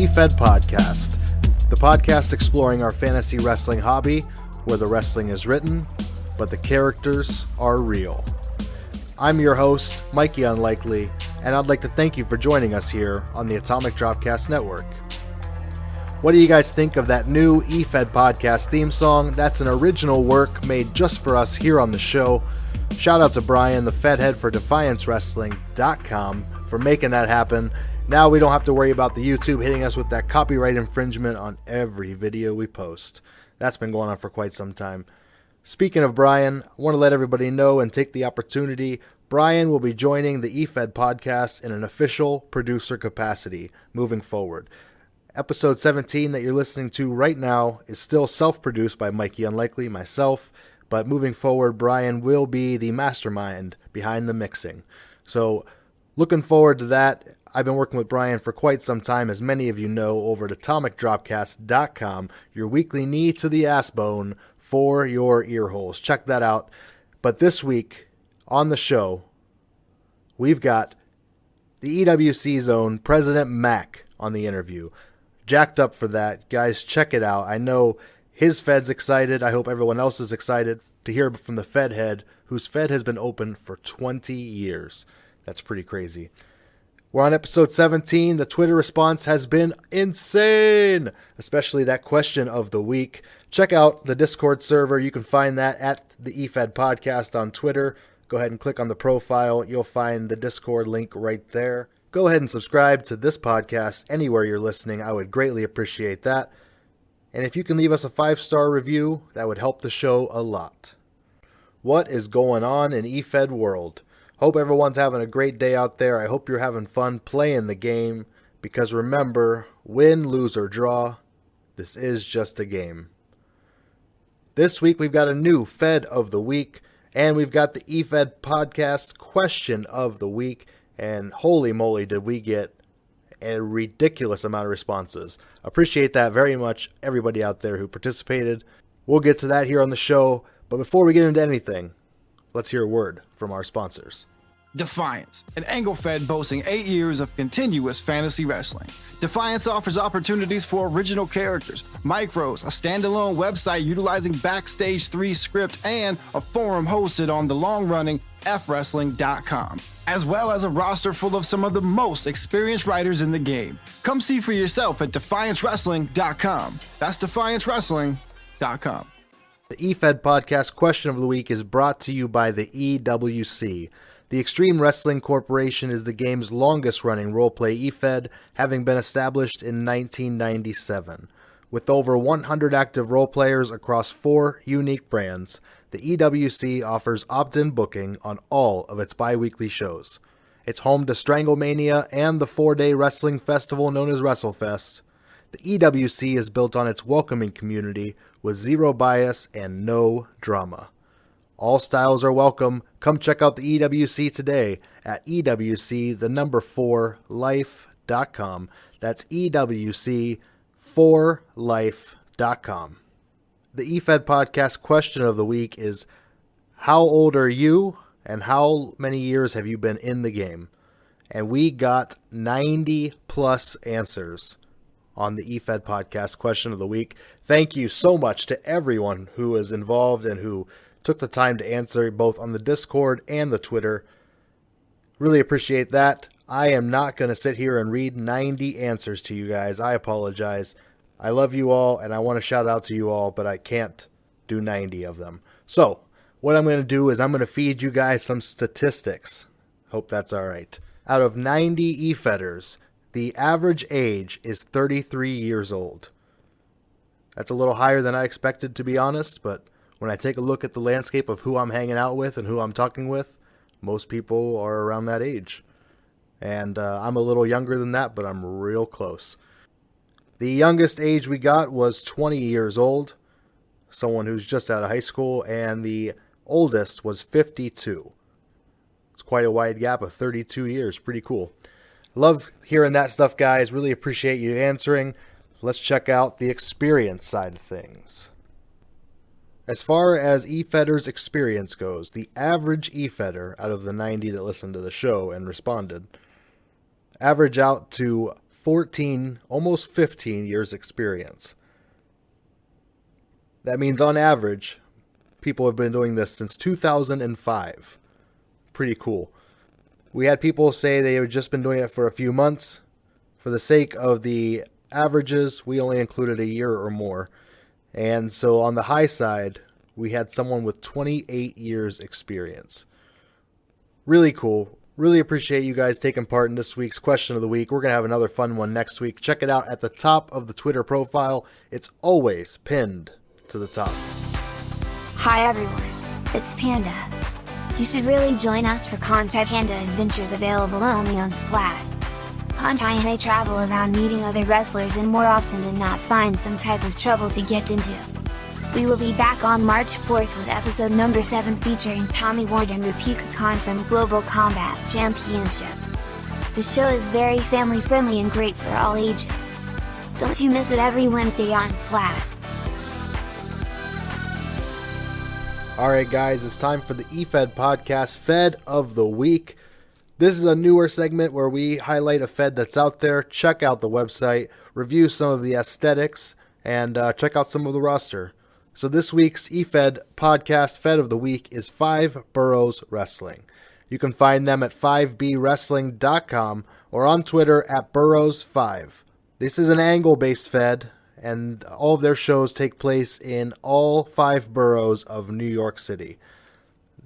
Efed Podcast, the podcast exploring our fantasy wrestling hobby, where the wrestling is written, but the characters are real. I'm your host, Mikey Unlikely, and I'd like to thank you for joining us here on the Atomic Dropcast Network. What do you guys think of that new Efed Podcast theme song? That's an original work made just for us here on the show. Shout out to Brian, the Fed head for DefianceWrestling.com, for making that happen. Now we don't have to worry about the YouTube hitting us with that copyright infringement on every video we post. That's been going on for quite some time. Speaking of Brian, I want to let everybody know and take the opportunity. Brian will be joining the Efed Podcast in an official producer capacity moving forward. Episode 17 that you're listening to right now is still self-produced by Mikey Unlikely, myself, but moving forward, Brian will be the mastermind behind the mixing. So, looking forward to that. I've been working with Brian for quite some time, as many of you know, over at AtomicDropcast.com, your weekly knee to the ass bone for your ear holes. Check that out. But this week on the show, we've got the EWC's own President Mac on the interview. Jacked up for that. Guys, check it out. I know his Fed's excited. I hope everyone else is excited to hear from the Fed head, whose Fed has been open for 20 years. That's pretty crazy. We're on episode 17. The Twitter response has been insane, especially that question of the week. Check out the Discord server. You can find that at the Efed Podcast on Twitter. Go ahead and click on the profile. You'll find the Discord link right there. Go ahead and subscribe to this podcast anywhere you're listening. I would greatly appreciate that. And if you can leave us a 5-star review, that would help the show a lot. What is going on in Efed world? Hope everyone's having a great day out there. I hope you're having fun playing the game. Because remember, win, lose, or draw, this is just a game. This week we've got a new Fed of the Week. And we've got the Efed Podcast Question of the Week. And holy moly, did we get a ridiculous amount of responses. Appreciate that very much, everybody out there who participated. We'll get to that here on the show. But before we get into anything, let's hear a word from our sponsors. Defiance, an Angle Fed boasting 8 years of continuous fantasy wrestling. Defiance offers opportunities for original characters, micros, a standalone website utilizing Backstage 3 script, and a forum hosted on the long-running FWrestling.com, as well as a roster full of some of the most experienced writers in the game. Come see for yourself at DefianceWrestling.com. That's DefianceWrestling.com. The Efed Podcast Question of the Week is brought to you by the EWC. The Extreme Wrestling Corporation is the game's longest-running roleplay Efed, having been established in 1997. With over 100 active roleplayers across 4 unique brands, the EWC offers opt-in booking on all of its bi-weekly shows. It's home to Stranglemania and the 4-day wrestling festival known as WrestleFest. The EWC is built on its welcoming community with zero bias and no drama. All styles are welcome. Come check out the EWC today at EWC4life.com. That's EWC4life.com. The Efed Podcast Question of the Week is, how old are you and how many years have you been in the game? And we got 90 plus answers on the Efed Podcast Question of the Week. Thank you so much to everyone who is involved and who took the time to answer both on the Discord and the Twitter. Really appreciate that. I am not going to sit here and read 90 answers to you guys. I apologize. I love you all, and I want to shout out to you all, but I can't do 90 of them. So, what I'm going to do is I'm going to feed you guys some statistics. Hope that's all right. Out of 90 Efeders, the average age is 33 years old. That's a little higher than I expected, to be honest, but when I take a look at the landscape of who I'm hanging out with and who I'm talking with, most people are around that age. And I'm a little younger than that, but I'm real close. The youngest age we got was 20 years old, someone who's just out of high school, and the oldest was 52. It's quite a wide gap of 32 years. Pretty cool. Love hearing that stuff, guys. Really appreciate you answering. Let's check out the experience side of things. As far as Efeder's experience goes, the average Efeder out of the 90 that listened to the show and responded average out to 14, almost 15 years experience. That means on average, people have been doing this since 2005. Pretty cool. We had people say they had just been doing it for a few months. For the sake of the averages, we only included a year or more. And so on the high side, we had someone with 28 years experience. Really cool. Really appreciate you guys taking part in this week's question of the week. We're going to have another fun one next week. Check it out at the top of the Twitter profile. It's always pinned to the top. Hi everyone, it's Panda. You should really join us for Contact Panda Adventures available only on Splat. Contai and I travel around meeting other wrestlers and more often than not find some type of trouble to get into. We will be back on March 4th with episode number 7 featuring Tommy Ward and Rupika Khan from Global Combat Championship. The show is very family friendly and great for all ages. Don't you miss it every Wednesday on Splat. Alright guys, it's time for the Efed podcast, Fed of the Week. This is a newer segment where we highlight a Fed that's out there, check out the website, review some of the aesthetics, and check out some of the roster. So this week's Efed podcast Fed of the Week is 5 Boroughs Wrestling. You can find them at 5bwrestling.com or on Twitter at Boroughs5. This is an angle-based Fed, and all of their shows take place in all 5 boroughs of New York City.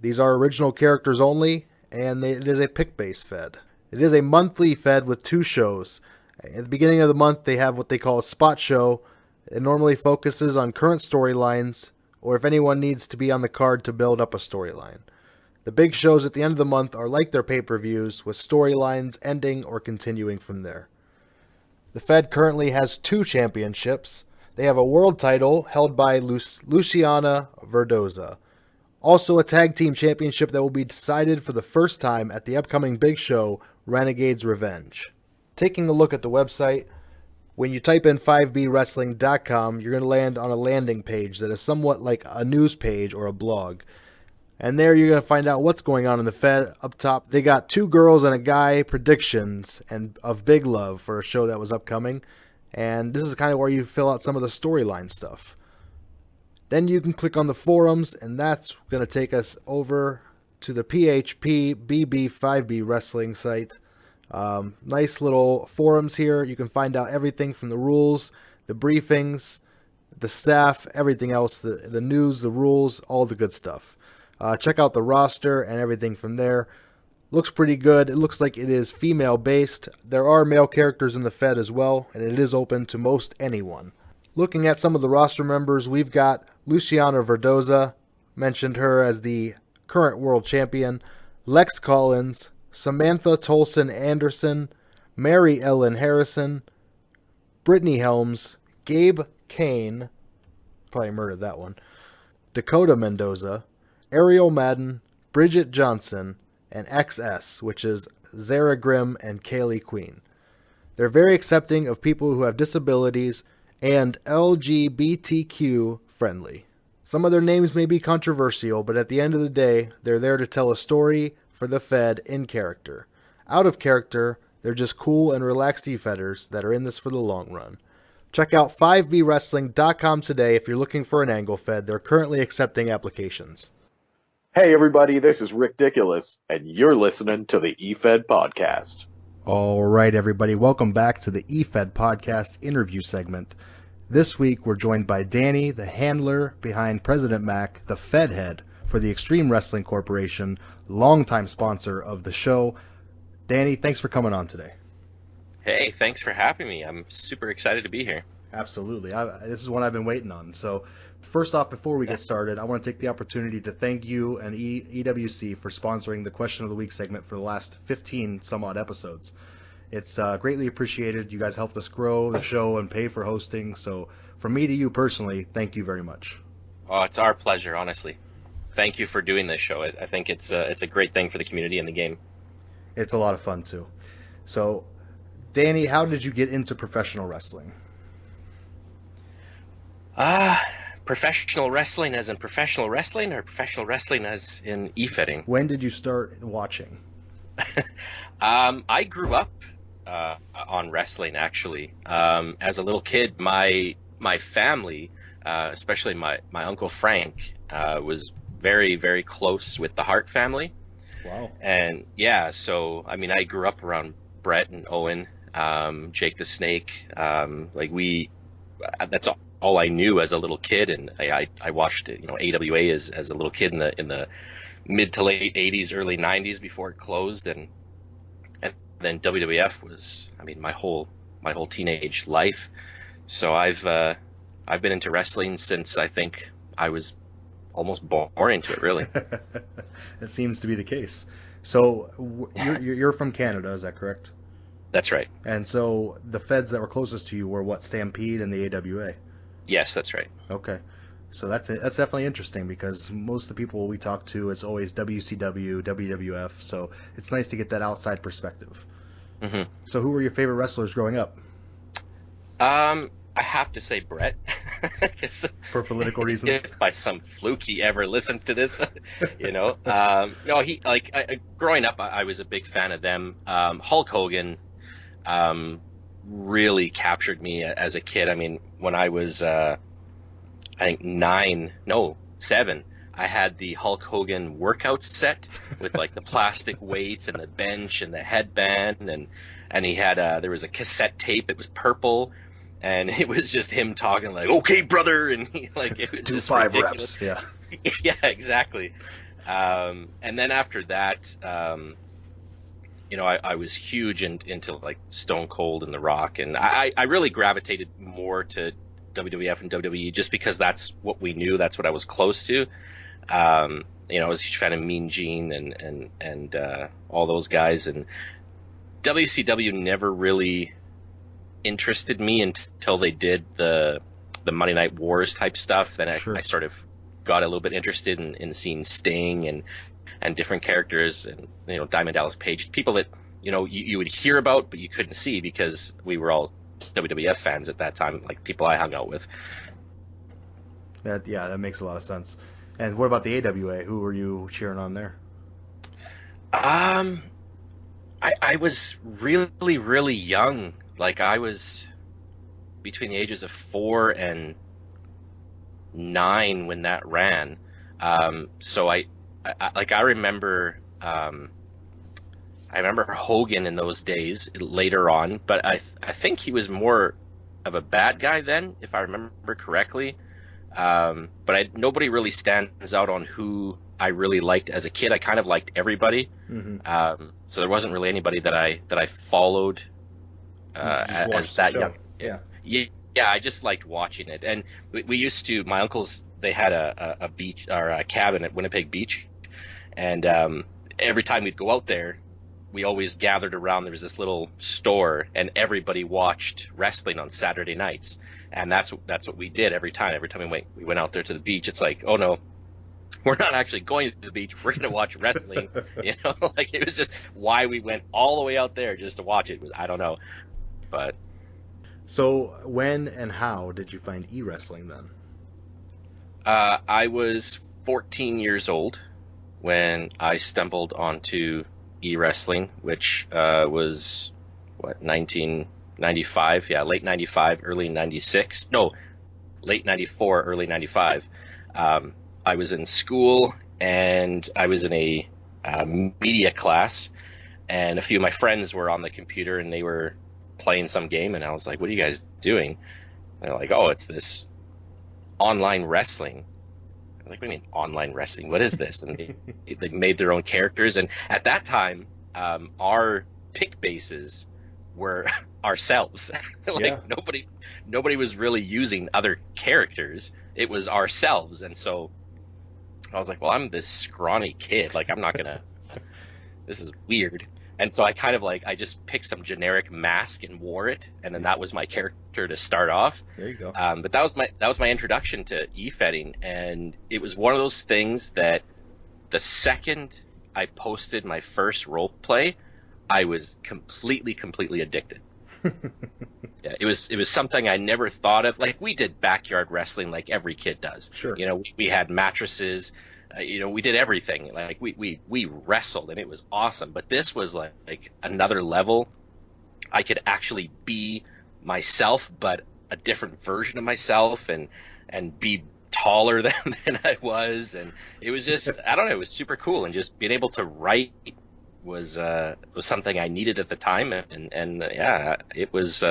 These are original characters only, and it is a pick-based Fed. It is a monthly Fed with 2 shows. At the beginning of the month, they have what they call a spot show. It normally focuses on current storylines, or if anyone needs to be on the card to build up a storyline. The big shows at the end of the month are like their pay-per-views, with storylines ending or continuing from there. The Fed currently has 2 championships. They have a world title held by Luciana Verdoza. Also a tag team championship that will be decided for the first time at the upcoming big show, Renegade's Revenge. Taking a look at the website, when you type in 5bwrestling.com, you're going to land on a landing page that is somewhat like a news page or a blog. And there you're going to find out what's going on in the Fed. Up top, they got 2 girls and a guy predictions and of Big Love for a show that was upcoming. And this is kind of where you fill out some of the storyline stuff. Then you can click on the forums, and that's going to take us over to the PHP BB 5B Wrestling site. Nice little forums here. You can find out everything from the rules, the briefings, the staff, everything else, the news, the rules, all the good stuff. Check out the roster and everything from there. Looks pretty good. It looks like it is female-based. There are male characters in the Fed as well, and it is open to most anyone. Looking at some of the roster members, we've got Luciana Verdoza, mentioned her as the current world champion, Lex Collins, Samantha Tolson Anderson, Mary Ellen Harrison, Brittany Helms, Gabe Kane, probably murdered that one, Dakota Mendoza, Ariel Madden, Bridget Johnson, and XS, which is Zara Grimm and Kaylee Queen. They're very accepting of people who have disabilities and LGBTQ friendly. Some of their names may be controversial, but at the end of the day, they're there to tell a story for the Fed in character. Out of character, they're just cool and relaxed E-Fedders that are in this for the long run. Check out 5bwrestling.com today if you're looking for an angle Fed. They're currently accepting applications. Hey everybody, this is Rick Dickulus, and you're listening to the Efed Podcast. All right, everybody, welcome back to the Efed Podcast interview segment. This week, we're joined by Danny, the handler behind President Mac, the Fed head for the Extreme Wrestling Corporation, longtime sponsor of the show. Danny, thanks for coming on today. Hey, thanks for having me. I'm super excited to be here. Absolutely. This is one I've been waiting on. So, first off, before we get started, I want to take the opportunity to thank you and EWC for sponsoring the Question of the Week segment for the last 15 some odd episodes. It's greatly appreciated. You guys helped us grow the show and pay for hosting. So from me to you personally, thank you very much. Oh, it's our pleasure, honestly. Thank you for doing this show. I think it's a great thing for the community and the game. It's a lot of fun, too. So, Danny, how did you get into professional wrestling? Professional wrestling as in professional wrestling, or professional wrestling as in e-fitting? When did you start watching? I grew up on wrestling, actually. As a little kid, my family, especially my Uncle Frank, was very, very close with the Hart family. Wow. And yeah, so I mean, I grew up around Brett and Owen, Jake the Snake. That's all I knew as a little kid, and I watched it, AWA as a little kid in the mid to late '80s, early '90s before it closed, and then WWF was, I mean, my whole teenage life. So I've been into wrestling since I think I was almost born into it, really. It seems to be the case. So you're from Canada, is that correct? That's right. And so the feds that were closest to you were what, Stampede and the AWA? Yes, that's right. Okay. So that's definitely interesting, because most of the people we talk to, it's always WCW, WWF. So it's nice to get that outside perspective. Mm-hmm. So who were your favorite wrestlers growing up? I have to say Brett. For political reasons? If by some fluke he ever listened to this, No, growing up, I was a big fan of them. Hulk Hogan really captured me as a kid. I mean, when I was, I think 7, I had the Hulk Hogan workout set with like the plastic weights and the bench and the headband, and he had there was a cassette tape that was purple, and it was just him talking like, "Okay, brother," and it was Do just 5 ridiculous. reps. Yeah. Yeah, exactly. And then after that, I was huge into like Stone Cold and The Rock, and I really gravitated more to WWF and WWE just because that's what we knew, that's what I was close to. I was a huge fan of Mean Gene and all those guys, and WCW never really interested me until they did the Monday Night Wars type stuff. Then I sort of got a little bit interested in seeing Sting and different characters, and Diamond Dallas Page, people that you would hear about but you couldn't see because we were all WWF fans at that time, like people I hung out with. That makes a lot of sense. And what about the AWA? Who were you cheering on there? I was really, really young. Like, I was between the ages of 4 and 9 when that ran. So I remember Hogan in those days later on, but I think he was more of a bad guy then, if I remember correctly. But nobody really stands out on who I really liked as a kid. I kind of liked everybody. Mm-hmm. So there wasn't really anybody that I followed as that young. Yeah, I just liked watching it. And we used to, my uncles, they had a beach or a cabin at Winnipeg Beach, and every time we'd go out there, we always gathered around. There was this little store, and everybody watched wrestling on Saturday nights, and that's what we did every time. Every time we went out there to the beach, it's like, oh no, we're not actually going to the beach. We're going to watch wrestling. Like, it was just why we went all the way out there just to watch it. I don't know, but. So when and how did you find e-wrestling then? I was 14 years old when I stumbled onto e-wrestling, which was 1995. Yeah, late 95, early 96. No, late 94, early 95. I was in school, and I was in a media class, and a few of my friends were on the computer, and they were playing some game, and I was like, "What are you guys doing?" And they're like, "Oh, it's this online wrestling." I was like, "What do you mean online wrestling? What is this?" And they made their own characters, and at that time, our pick bases were ourselves. Nobody was really using other characters. It was ourselves, and so I was like, "Well, I'm this scrawny kid. Like, I'm not gonna. This is weird." And so I kind of I just picked some generic mask and wore it, and then that was my character to start off. There you go. But that was my introduction to e-fedding, and it was one of those things that the second I posted my first role play, I was completely addicted. Yeah, it was something I never thought of. Like, we did backyard wrestling like every kid does. Sure. We had mattresses. We did everything. Like, we wrestled, and it was awesome. But this was like another level. I could actually be myself, but a different version of myself, and be taller than I was, and it was just I don't know, it was super cool, and just being able to write was something I needed at the time, and yeah, it was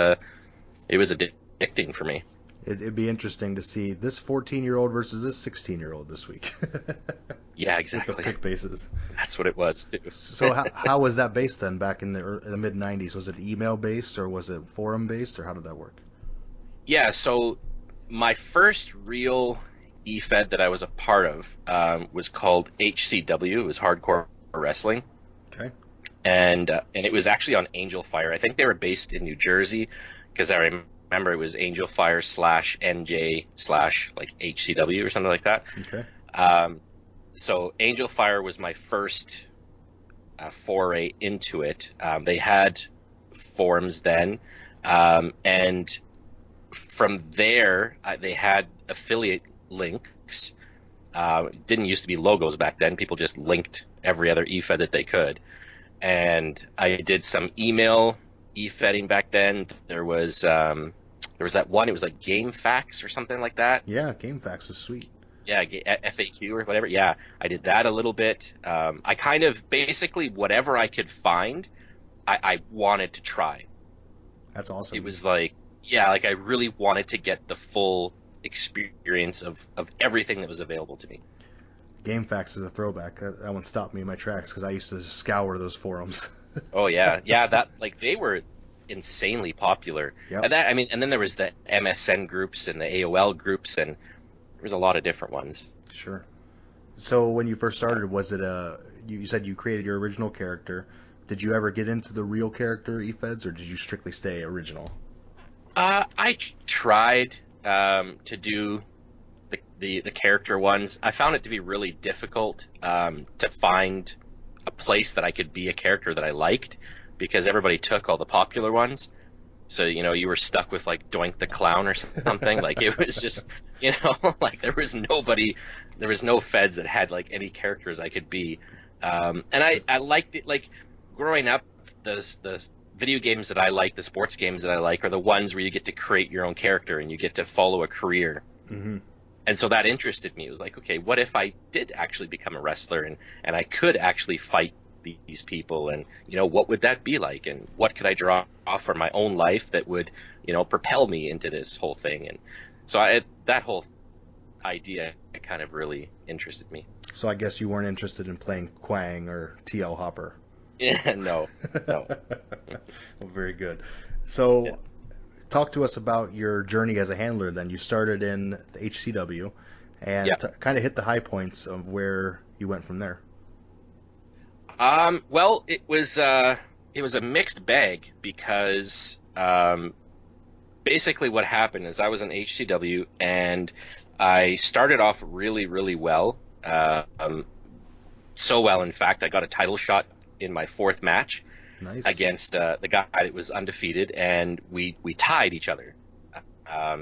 addicting for me. It'd be interesting to see this 14-year-old versus this 16-year-old this week. Yeah, With the exactly. pick bases. That's what it was too. So how was that based then back in the mid 90s? Was it email based or was it forum based or how did that work? Yeah, so my first real EFED that I was a part of was called HCW. It was Hardcore Wrestling. Okay. And it was actually on Angel Fire. I think they were based in New Jersey, because I remember it was Angel Fire /NJ/ like HCW or something like that. Okay. So Angel Fire was my first foray into it. They had forums then, and from there they had affiliate links. It didn't used to be logos back then. People just linked every other EFED that they could. And I did some email e-fedding back then. There was that one. It was like Game Facts or something like that. Yeah, Game Facts is sweet. Yeah, FAQ or whatever. Yeah, I did that a little bit. I kind of basically whatever I could find, I wanted to try. That's awesome. It was like, yeah, like I really wanted to get the full experience of everything that was available to me. Game Facts is a throwback. That one stopped me in my tracks because I used to scour those forums. Oh yeah, that like they were insanely popular. Yep. And then there was the MSN groups and the AOL groups, and there was a lot of different ones. Sure. So when you first started, was it you said you created your original character? Did you ever get into the real character EFEDs, or did you strictly stay original? I tried to do the character ones. I found it to be really difficult to find a place that I could be a character that I liked, because everybody took all the popular ones. So, you were stuck with like Doink the Clown or something. Like it was just, like there was no feds that had like any characters I could be. And I liked it. Like growing up, the video games that I like, the sports games that I like, are the ones where you get to create your own character and you get to follow a career. Mm-hmm. And so that interested me. It was like, okay, what if I did actually become a wrestler and I could actually fight these people, and what would that be like, and what could I draw off for my own life that would propel me into this whole thing? And so that whole idea kind of really interested me. So I guess you weren't interested in playing Quang or TL Hopper. Yeah, no. Well, very good. So yeah. Talk to us about your journey as a handler then. You started in the HCW and kind of hit the high points of where you went from there. Well, it was a mixed bag, because basically what happened is I was in HCW and I started off really, really well. So well, in fact, I got a title shot in my fourth match. Nice. Against the guy that was undefeated, and we tied each other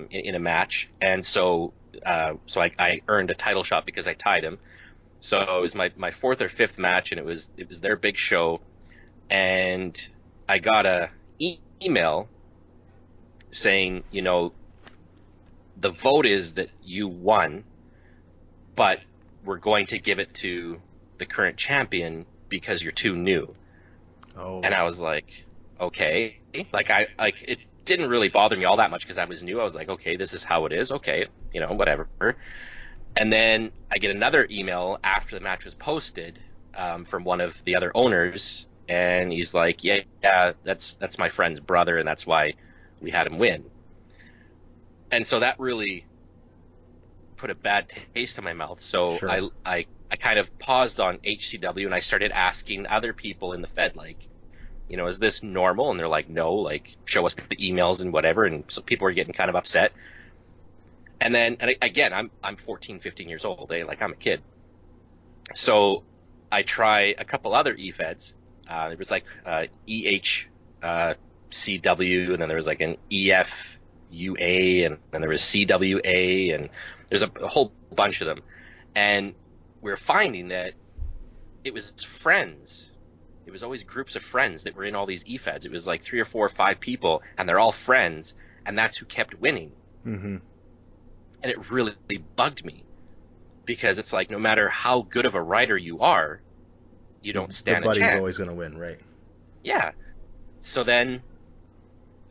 in a match, and so I earned a title shot because I tied him. So it was my fourth or fifth match, and it was their big show, and I got a email saying, the vote is that you won, but we're going to give it to the current champion because you're too new. Oh. And I was like, okay, it didn't really bother me all that much because I was new. I was like, okay, this is how it is. Okay, whatever. And then I get another email after the match was posted from one of the other owners, and he's like, yeah, that's my friend's brother, and that's why we had him win. And so that really put a bad taste in my mouth. So sure. I kind of paused on HCW, and I started asking other people in the Fed, like, is this normal? And they're like, no, like, show us the emails and whatever. And so people were getting kind of upset. And then, and again, I'm 14, 15 years old, like I'm a kid. So I try a couple other EFEDs. It was like EHCW, and then there was like an EFUA, and then there was CWA, and there's a whole bunch of them. And we're finding that it was friends it was always groups of friends that were in all these Efeds. It was like 3 or 4 or 5 people, and they're all friends, and that's who kept winning. Mm-hmm. And it really bugged me, because it's like, no matter how good of a writer you are, you don't stand a chance. The buddy's always going to win, right? Yeah. So then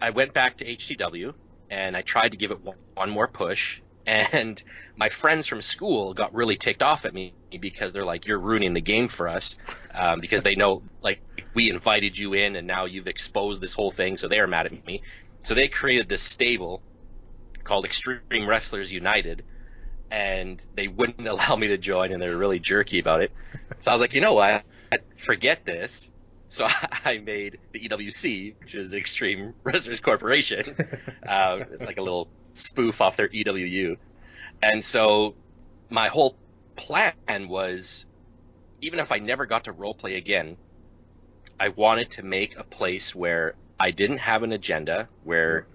I went back to HTW, and I tried to give it one more push, and my friends from school got really ticked off at me because they're like, you're ruining the game for us, because they know, like, we invited you in and now you've exposed this whole thing, so they are mad at me. So they created this stable called Extreme Wrestlers United, and they wouldn't allow me to join, and they were really jerky about it. So I was like, you know what, forget this. So I made the EWC, which is Extreme Wrestlers Corporation, like a little spoof off their EWU. And so my whole plan was, even if I never got to roleplay again, I wanted to make a place where I didn't have an agenda, where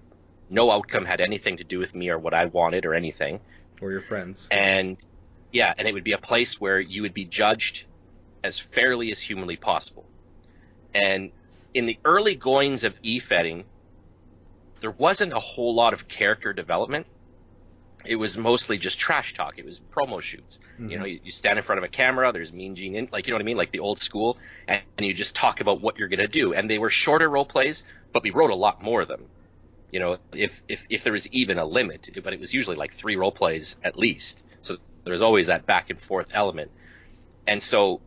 no outcome had anything to do with me or what I wanted or anything. Or your friends. And yeah, and it would be a place where you would be judged as fairly as humanly possible. And in the early goings of Efedding, there wasn't a whole lot of character development. It was mostly just trash talk. It was promo shoots. Mm-hmm. You know, you stand in front of a camera, there's Mean Gene in, like, you know what I mean? Like the old school, and you just talk about what you're going to do. And they were shorter role plays, but we wrote a lot more of them. You know, if there was even a limit, but it was usually like 3 role plays at least. So there was always that back and forth element. And so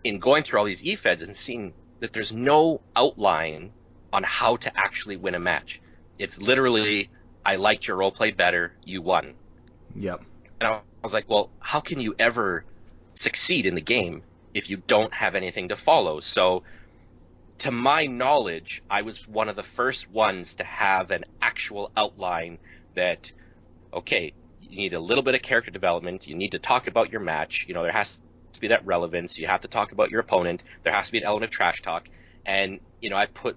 in going through all these Efeds and seeing that there's no outline on how to actually win a match. It's literally, I liked your role play better, you won. Yep. And I was like, well, how can you ever succeed in the game if you don't have anything to follow? So to my knowledge, I was one of the first ones to have an actual outline that, okay, you need a little bit of character development, you need to talk about your match, you know, there has to be that relevance, you have to talk about your opponent, there has to be an element of trash talk, and, you know, I put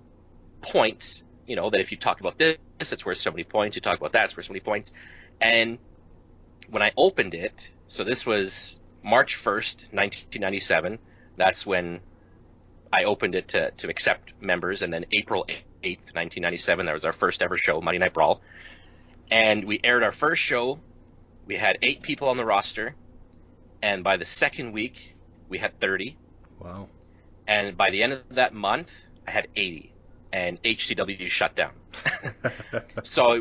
points, you know, that if you talk about this, it's worth so many points, you talk about that, it's worth so many points. And when I opened it, so this was March 1st, 1997, that's when I opened it to accept members, and then April 8th, 1997, that was our first ever show, Monday Night Brawl. And we aired our first show, we had 8 people on the roster, and by the second week, we had 30. Wow. And by the end of that month, I had 80, and HTW shut down. So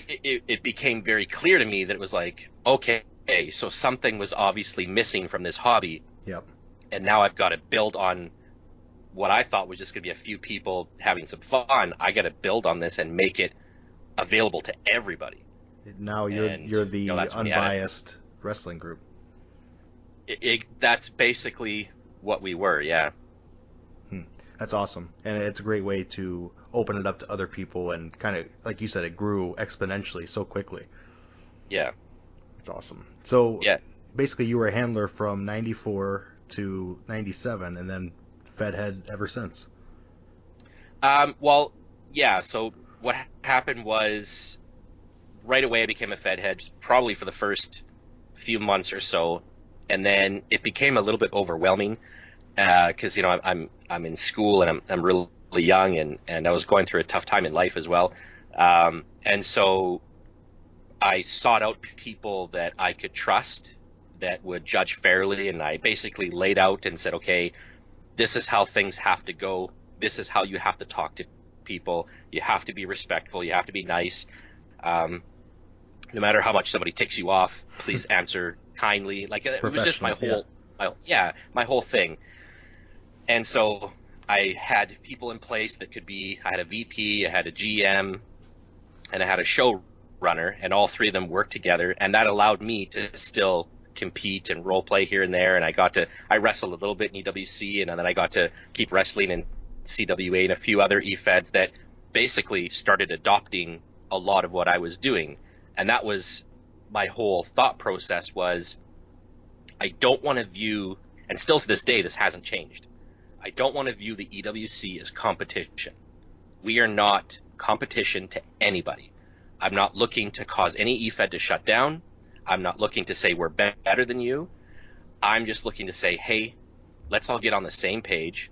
it became very clear to me that it was like, okay, so something was obviously missing from this hobby. Yep. And now I've got to build on what I thought was just going to be a few people having some fun. I got to build on this and make it available to everybody. Now you're the unbiased wrestling group. That's basically what we were, yeah. That's awesome. And it's a great way to open it up to other people, and kind of, like you said, it grew exponentially so quickly. Yeah. It's awesome. So yeah, basically you were a handler from 94 to 97, and then Fed head ever since. Well, yeah, so what happened was right away I became a Fed head, probably for the first few months or so, and then it became a little bit overwhelming because, you know, I'm in school and I'm really young, and I was going through a tough time in life as well. And so I sought out people that I could trust that would judge fairly, and I basically laid out and said, okay, this is how things have to go. This is how you have to talk to people. You have to be respectful. You have to be nice. No matter how much somebody ticks you off, please answer kindly. Like, it was just my whole thing. And so I had people in place that could be, I had a VP, I had a GM, and I had a showrunner, and all 3 of them worked together, and that allowed me to still compete and role play here and there. And I wrestled a little bit in EWC, and then I got to keep wrestling in CWA and a few other EFEDs that basically started adopting a lot of what I was doing. And that was my whole thought process, was I don't want to view, and still to this day this hasn't changed, I don't want to view the EWC as competition. We are not competition to anybody. I'm not looking to cause any EFED to shut down. I'm not looking to say we're better than you. I'm just looking to say, hey, let's all get on the same page.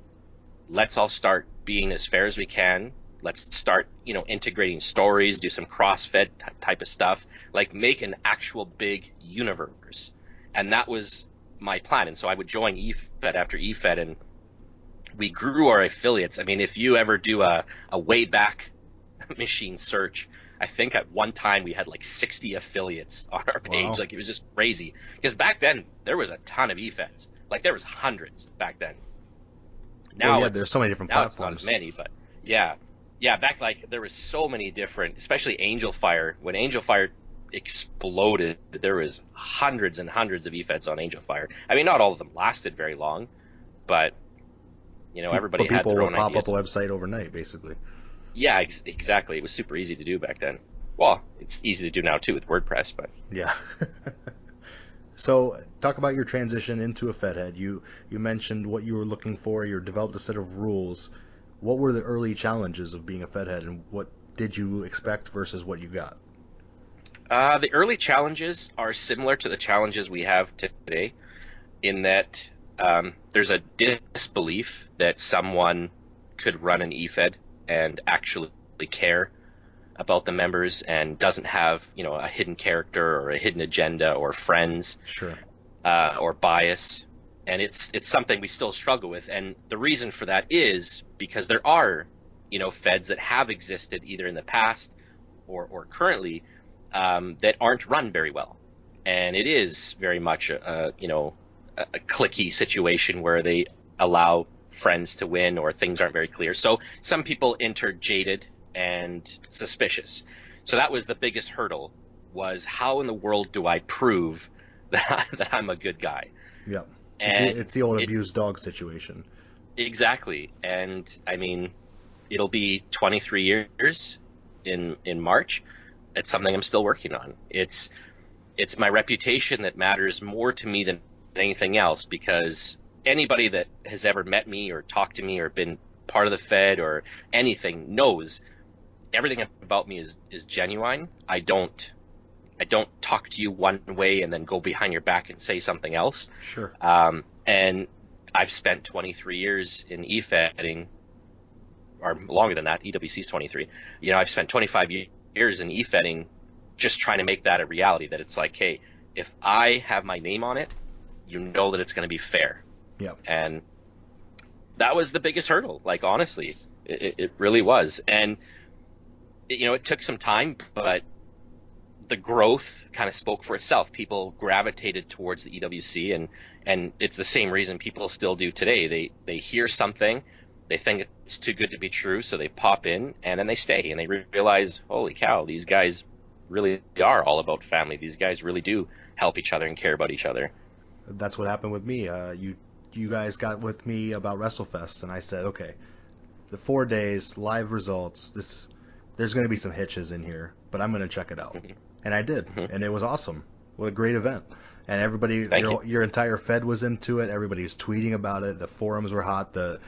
Let's all start being as fair as we can. Let's start, integrating stories, do some cross-fed type of stuff, like make an actual big universe. And that was my plan. And so I would join Efed after Efed, and we grew our affiliates. I mean, if you ever do a way back machine search, I think at one time we had like 60 affiliates on our page. Wow. Like, it was just crazy. Because back then there was a ton of Efeds. Like, there was hundreds back then. Now there's so many different now it's platforms. not as many, but yeah, back, like, there was so many different, especially Angel Fire. When Angel Fire exploded, there was hundreds and hundreds of Efeds on Angel Fire. I mean, not all of them lasted very long, but everybody had people their would own pop ideas. up a website overnight, basically. Yeah, exactly. It was super easy to do back then. Well, it's easy to do now too with WordPress, but Yeah. So, talk about your transition into a Fed head. You mentioned what you were looking for. You developed a set of rules. What were the early challenges of being a Fed head, and what did you expect versus what you got? the early challenges are similar to the challenges we have today, in that there's a disbelief that someone could run an Efed and actually care about the members and doesn't have, a hidden character or a hidden agenda or friends. Sure. Or bias. And it's something we still struggle with. And the reason for that is because there are, feds that have existed either in the past or currently that aren't run very well. And it is very much a cliquey situation where they allow friends to win or things aren't very clear. So some people enter jaded and suspicious. So that was the biggest hurdle, was how in the world do I prove that I'm a good guy? Yeah. And It's the old abused dog situation. Exactly. And I mean, it'll be 23 years in March. It's something I'm still working on. It's my reputation that matters more to me than anything else, because anybody that has ever met me or talked to me or been part of the Fed or anything knows everything about me is genuine. I don't talk to you one way and then go behind your back and say something else. Sure. And I've spent 23 years in e-Fedding, or longer than that. EWC's 23. I've spent 25 years in e-Fedding just trying to make that a reality, that it's like, hey, if I have my name on it, that it's going to be fair. Yeah. And that was the biggest hurdle. Like, honestly, it really was. And, it took some time, but the growth kind of spoke for itself. People gravitated towards the EWC, and it's the same reason people still do today. They hear something, they think it's too good to be true, so they pop in, and then they stay, and they realize, holy cow, these guys really are all about family. These guys really do help each other and care about each other. That's what happened with me. You guys got with me about WrestleFest, and I said, okay, the 4 days, live results, there's going to be some hitches in here, but I'm going to check it out. Mm-hmm. And I did, and it was awesome. What a great event. And everybody, Thank you. your entire Fed was into it. Everybody was tweeting about it. The forums were hot. The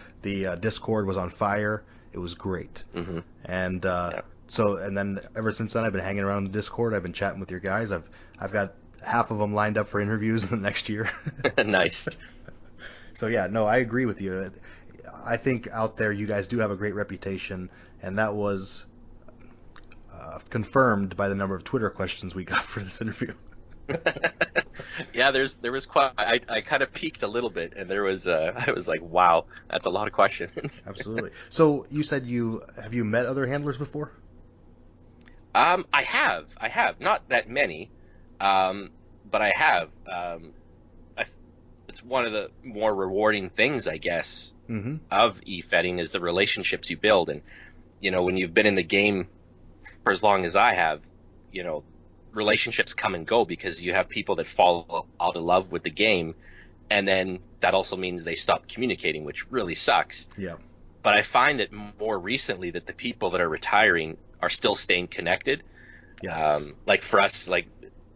Discord was on fire. It was great. Mm-hmm. And Yeah. and then ever since then, I've been hanging around the Discord. I've been chatting with your guys. I've got half of them lined up for interviews in the next year. Nice. So yeah, no, I agree with you. I think out there you guys do have a great reputation, and that was confirmed by the number of Twitter questions we got for this interview. Yeah, there was quite. I kind of peaked a little bit, and there was. I was like, wow, that's a lot of questions. Absolutely. So you said have you met other handlers before? I have not that many, but I have. It's one of the more rewarding things, I guess, Mm-hmm. of e-Fedding, is the relationships you build. And when you've been in the game for as long as I have, relationships come and go because you have people that fall out of love with the game, and then that also means they stop communicating, which really sucks. Yeah. But I find that more recently that the people that are retiring are still staying connected. Yes. Like for us, like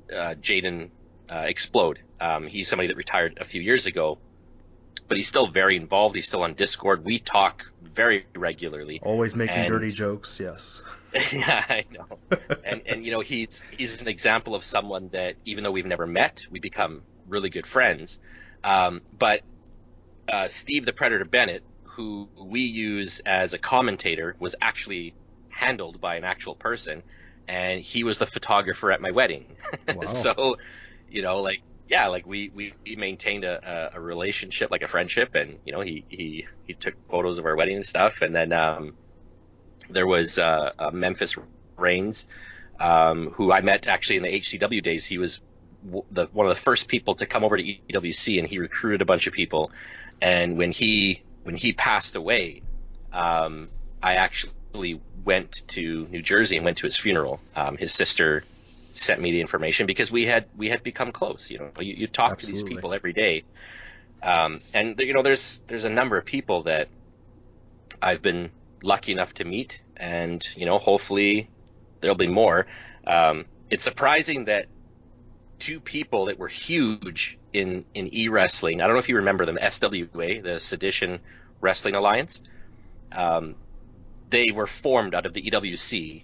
Jaden Explode, he's somebody that retired a few years ago, but he's still very involved. He's still on Discord. We talk very regularly. Always making dirty jokes. Yes. Yeah, I know. And he's an example of someone that, even though we've never met, we become really good friends. But Steve the Predator Bennett, who we use as a commentator, was actually handled by an actual person, and he was the photographer at my wedding. Wow. So, like we maintained a relationship, like a friendship, and he took photos of our wedding and stuff. And then there was Memphis Reigns, who I met actually in the HCW days. He was one of the first people to come over to EWC, and he recruited a bunch of people. And when he passed away, I actually went to New Jersey and went to his funeral. His sister sent me the information because we had become close. You talk to these people every day, and there's a number of people that I've been lucky enough to meet, and hopefully there'll be more. It's surprising that two people that were huge in e-wrestling, I don't know if you remember them, SWA, the Sedition Wrestling Alliance, they were formed out of the EWC,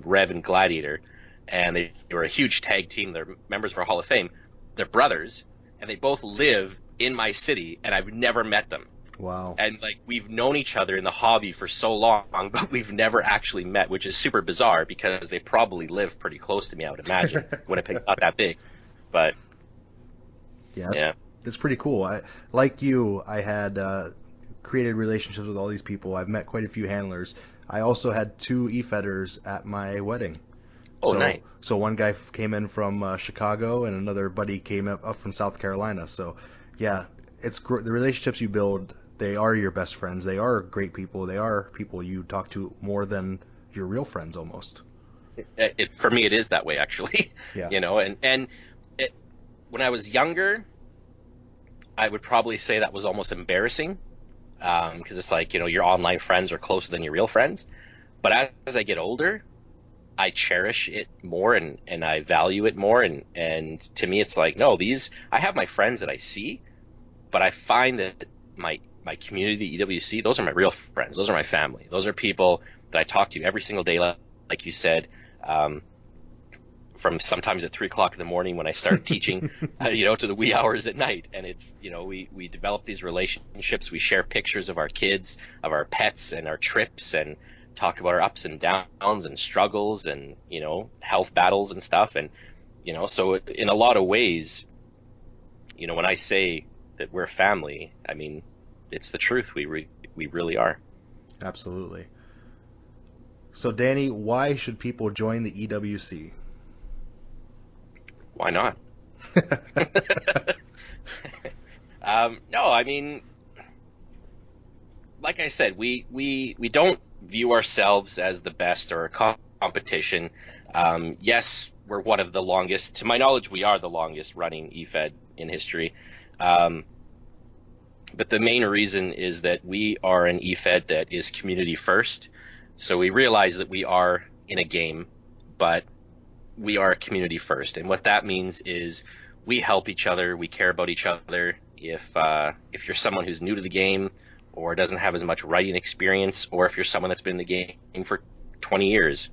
Rev and Gladiator, and they were a huge tag team. They're members of our Hall of Fame. They're brothers, and they both live in my city, and I've never met them. Wow. And we've known each other in the hobby for so long, but we've never actually met, which is super bizarre because they probably live pretty close to me, I would imagine. Winnipeg's not that big, but yeah, it's pretty cool. I had created relationships with all these people. I've met quite a few handlers. I also had 2 Efeders at my wedding. Oh, nice. So one guy came in from Chicago, and another buddy came up from South Carolina. So yeah, it's the relationships you build. They are your best friends. They are great people. They are people you talk to more than your real friends almost. For me, it is that way, actually. Yeah. When I was younger, I would probably say that was almost embarrassing, because it's like, your online friends are closer than your real friends. But as I get older, I cherish it more and I value it more. And to me, it's like, no, I have my friends that I see, but I find that my community, EWC, those are my real friends. Those are my family. Those are people that I talk to every single day, like you said, from sometimes at 3 o'clock in the morning when I start teaching, to the wee hours at night. And it's, we develop these relationships. We share pictures of our kids, of our pets and our trips, and talk about our ups and downs and struggles and, health battles and stuff. And, so in a lot of ways, when I say that we're family, I mean, it's the truth. We really are. Absolutely. So Danny, why should people join the EWC? Why not? No, I mean, like I said, we don't view ourselves as the best or a competition. Yes, we're one of the longest. To my knowledge, we are the longest running Efed in history. But the main reason is that we are an Efed that is community first. So we realize that we are in a game, but we are community first. And what that means is we help each other. We care about each other. If you're someone who's new to the game or doesn't have as much writing experience, or if you're someone that's been in the game for 20 years,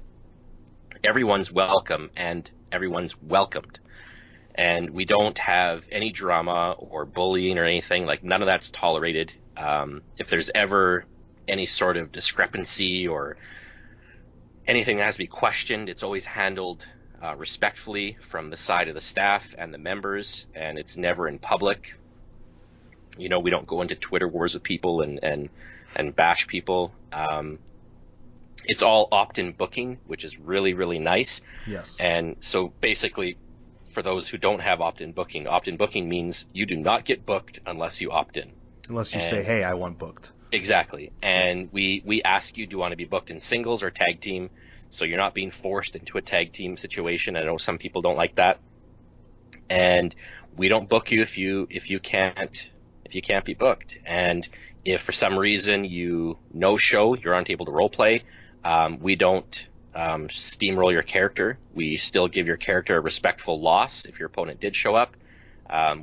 everyone's welcome and everyone's welcomed. And we don't have any drama or bullying or anything. None of that's tolerated. If there's ever any sort of discrepancy or anything that has to be questioned, it's always handled respectfully from the side of the staff and the members, and it's never in public. We don't go into Twitter wars with people and bash people. It's all opt-in booking, which is really, really nice. Yes. And so basically, for those who don't have opt-in booking means you do not get booked unless you opt in. Unless you say, hey, I want booked. Exactly. And we ask you, do you want to be booked in singles or tag team? So you're not being forced into a tag team situation. I know some people don't like that. And we don't book you if you can't be booked. And if for some reason you no-show, you're unable to role play, we don't steamroll your character. We still give your character a respectful loss if your opponent did show up.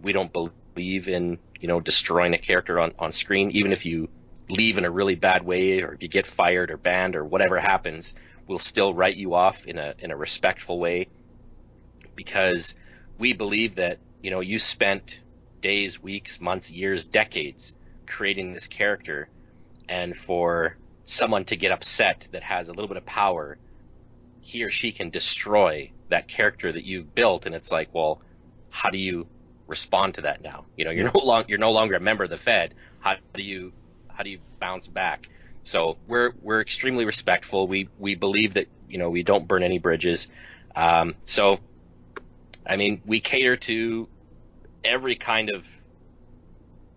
We don't believe in destroying a character on screen. Even if you leave in a really bad way, or if you get fired or banned or whatever happens, we'll still write you off in a respectful way, because we believe that you spent days, weeks, months, years, decades creating this character, and for someone to get upset that has a little bit of power, he or she can destroy that character that you've built, and it's like, well, how do you respond to that now? You know, you're no longer a member of the Fed. How do you bounce back? So we're extremely respectful. We believe that, you know, we don't burn any bridges. So I mean, we cater to every kind of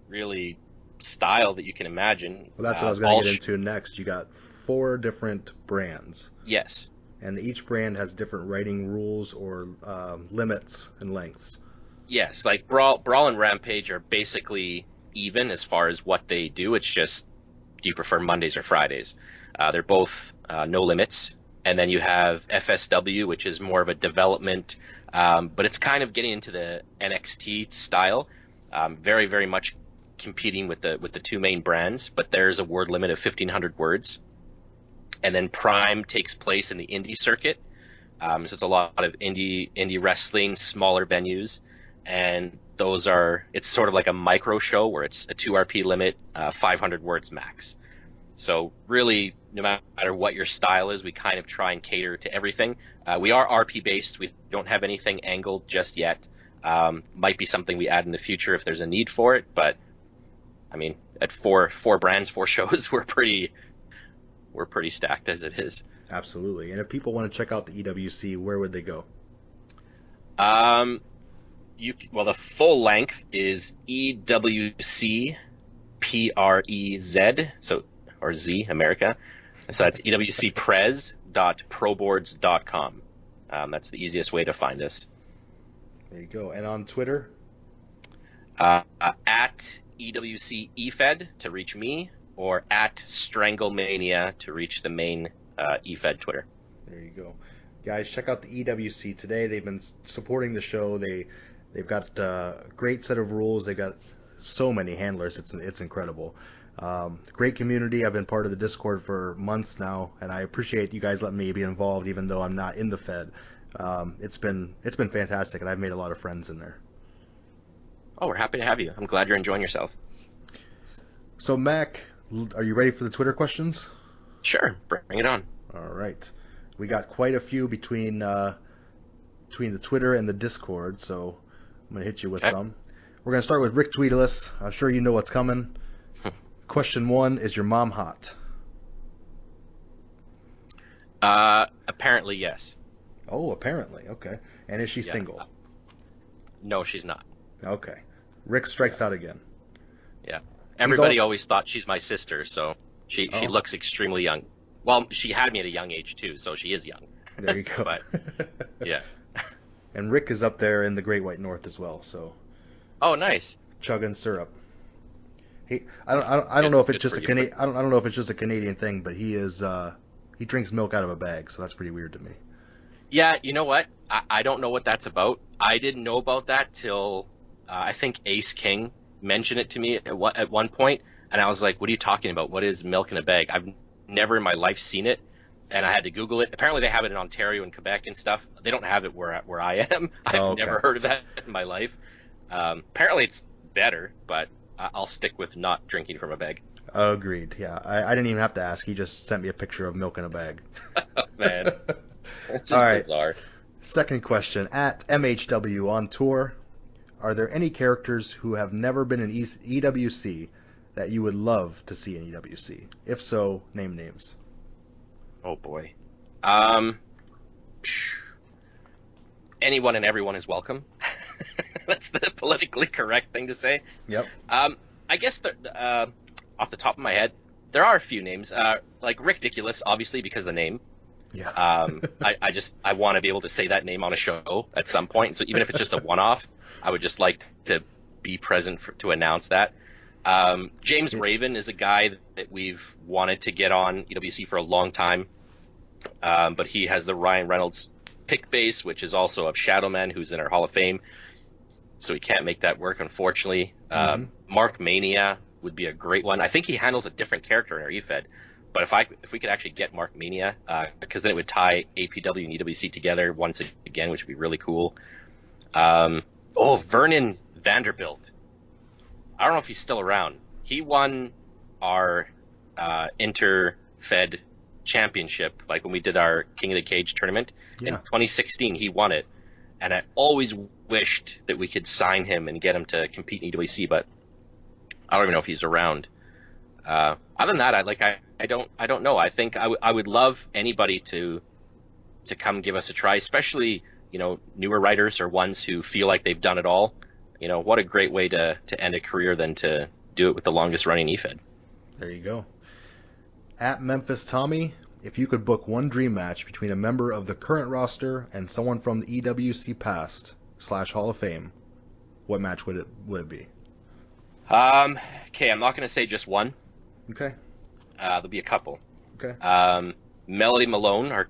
really style that you can imagine. Well, that's what I was going to get into next. You got 4 different brands. Yes. And each brand has different writing rules or limits and lengths. Yes, like Brawl and Rampage are basically even as far as what they do. It's just, do you prefer Mondays or Fridays? They're both no limits. And then you have FSW, which is more of a development, but it's kind of getting into the NXT style. Very, very much competing with the 2 main brands, but there's a word limit of 1,500 words. And then Prime takes place in the indie circuit. So it's a lot of indie wrestling, smaller venues. And it's sort of like a micro show where it's a 2 RP limit, 500 words max. So really, no matter what your style is, we kind of try and cater to everything. We are RP based. We don't have anything angled just yet. Might be something we add in the future if there's a need for it. But I mean, at four brands, 4 shows, we're pretty stacked as it is. Absolutely. And if people want to check out the EWC, where would they go? The full length is EWC PREZ, or Z America. So that's ewcprez.proboards.com. That's the easiest way to find us. There you go. And on Twitter? At EWC Efed to reach me, or at Stranglemania to reach the main Efed Twitter. There you go. Guys, check out the EWC today. They've been supporting the show. They've got a great set of rules. They've got so many handlers. It's incredible. Great community. I've been part of the Discord for months now, and I appreciate you guys letting me be involved, even though I'm not in the Fed. It's been fantastic, and I've made a lot of friends in there. Oh, we're happy to have you. I'm glad you're enjoying yourself. So, Mac, are you ready for the Twitter questions? Sure, bring it on. All right. We got quite a few between the Twitter and the Discord, so I'm going to hit you with some. We're going to start with Rick Tweedless. I'm sure you know what's coming. Question 1, is your mom hot? Apparently, yes. Oh, apparently. Okay. And is she single? No, she's not. Okay. Rick strikes out again. Yeah. Everybody always thought she's my sister, so she looks extremely young. Well, she had me at a young age, too, so she is young. There you go. But, yeah. And Rick is up there in the Great White North as well, so. Oh, nice. Chugging syrup. I don't know if it's just I don't know if it's just a Canadian thing, but he drinks milk out of a bag, so that's pretty weird to me. Yeah, you know what? I don't know what that's about. I didn't know about that till I think Ace King mentioned it to me at one point, and I was like, "What are you talking about? What is milk in a bag?" I've never in my life seen it, and I had to Google it. Apparently, they have it in Ontario and Quebec and stuff. They don't have it where I am. I've never heard of that in my life. Apparently, it's better, but I'll stick with not drinking from a bag. Agreed. Yeah, I didn't even have to ask. He just sent me a picture of milk in a bag. Man, it's just all right. Bizarre. Second question, at MHW on tour, are there any characters who have never been in EWC that you would love to see in EWC? If so, name names. Oh boy. Anyone and everyone is welcome. That's the politically correct thing to say. Yep. I guess off the top of my head, there are a few names. Like Rick Diculous, obviously, because of the name. Yeah. I want to be able to say that name on a show at some point. So even if it's just a one-off, I would just like to be present to announce that. James Raven is a guy that we've wanted to get on EWC for a long time, but he has the Ryan Reynolds pick base, which is also of Shadowman, who's in our Hall of Fame. So we can't make that work, unfortunately. Mark Mania would be a great one. I think he handles a different character in our EFED, but if we could actually get Mark Mania, because then it would tie APW and EWC together once again, which would be really cool. Vernon Vanderbilt. I don't know if he's still around. he won our Inter-Fed championship, like when we did our King of the Cage tournament in 2016. He won it, and I always wished that we could sign him and get him to compete in EWC, but I don't even know if he's around. Other than that, I don't know. I think I would love anybody to come give us a try, especially, you know, newer writers or ones who feel like they've done it all. You know, what a great way to end a career than to do it with the longest running Efed. There you go. At Memphis Tommy, if you could book one dream match between a member of the current roster and someone from the EWC past / Hall of Fame, what match would it be? Okay, I'm not going to say just one. Okay. There'll be a couple. Okay. Melody Malone, our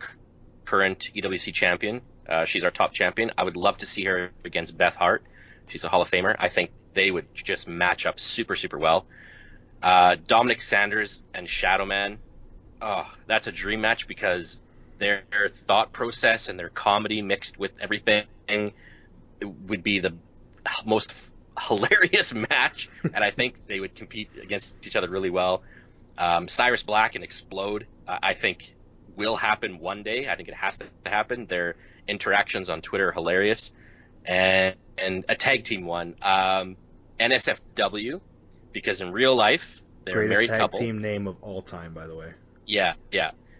current EWC champion, she's our top champion. I would love to see her against Beth Hart. She's a Hall of Famer. I think they would just match up super, super well. Dominic Sanders and Shadow Man. Oh, that's a dream match because their thought process and their comedy mixed with everything would be the most hilarious match, and I think they would compete against each other really well. Cyrus Black and Explode, I think will happen one day. I think it has to happen. Their interactions on Twitter are hilarious. And a tag team one, NSFW, because in real life they're a married couple. Greatest tag team name of all time, by the way. Yeah.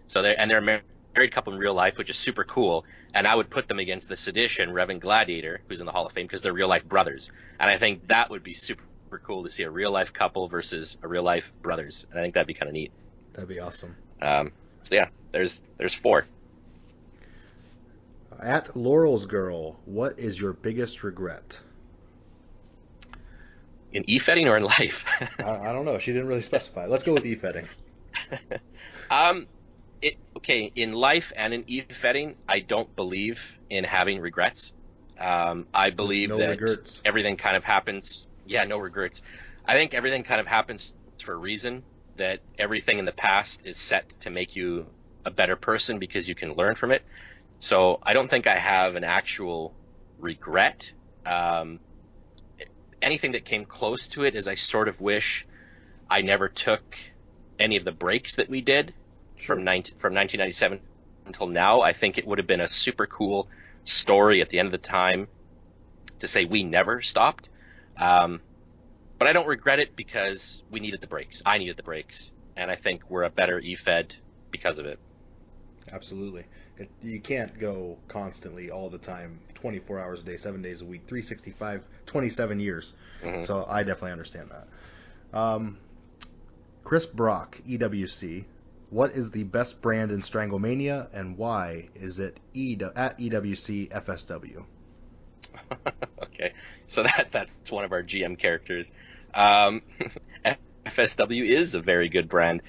So they're a married couple in real life, which is super cool. And I would put them against the Sedition, Rev and Gladiator, who's in the Hall of Fame, because they're real life brothers. And I think that would be super cool to see a real life couple versus a real life brothers. And I think that'd be kind of neat. That'd be awesome. So yeah, there's 4. At Laurel's Girl, what is your biggest regret? In e-fetting or in life? I don't know. She didn't really specify. Let's go with e-fetting. Okay, in life and in e-fetting, I don't believe in having regrets. I believe that regrets. Everything kind of happens. Yeah, no regrets. I think everything kind of happens for a reason, that everything in the past is set to make you a better person because you can learn from it. So I don't think I have an actual regret. Anything that came close to it is I sort of wish I never took any of the breaks that we did from 1997 until now. I think it would have been a super cool story at the end of the time to say we never stopped. But I don't regret it because we needed the breaks. I needed the breaks. And I think we're a better EFED because of it. Absolutely. You can't go constantly all the time, 24 hours a day, 7 days a week, 365, 27 years. Mm-hmm. So I definitely understand that. Chris Brock, EWC. What is the best brand in Stranglemania, and why is it at EWC FSW? Okay, so that's one of our GM characters. FSW is a very good brand.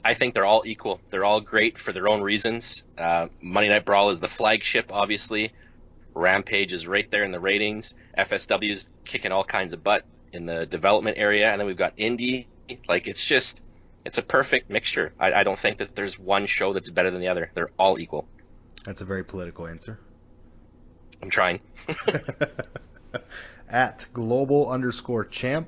I think they're all equal. They're all great for their own reasons. Monday Night Brawl is the flagship, obviously. Rampage is right there in the ratings. FSW is kicking all kinds of butt in the development area. And then we've got Indie. Like, it's a perfect mixture. I don't think that there's one show that's better than the other. They're all equal. That's a very political answer. I'm trying. At global_champ,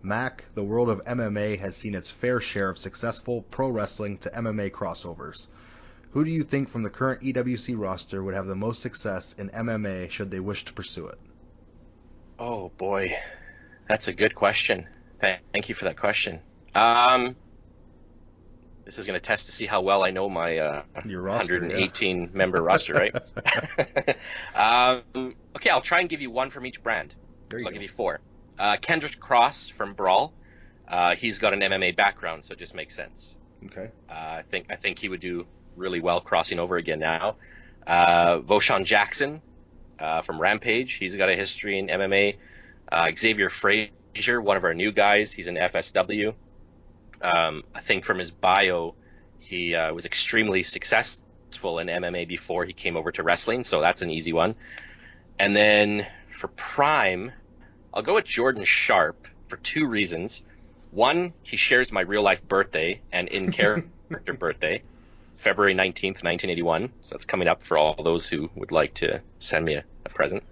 Mac, the world of MMA has seen its fair share of successful pro wrestling to MMA crossovers. Who do you think from the current EWC roster would have the most success in MMA should they wish to pursue it? Oh boy, that's a good question. Thank you for that question. This is going to test to see how well I know my 118 member roster, right? Okay, I'll try and give you one from each brand. I'll give you 4. Kendrick Cross from Brawl. He's got an MMA background, so it just makes sense. Okay. I think he would do really well crossing over again now. Voshan Jackson from Rampage. He's got a history in MMA. Xavier Frazier, one of our new guys. He's in FSW. I think from his bio, he was extremely successful in MMA before he came over to wrestling, so that's an easy one. And then for Prime, I'll go with Jordan Sharp for 2 reasons. One, he shares my real-life birthday and in-character birthday, February 19th, 1981. So that's coming up for all those who would like to send me a present.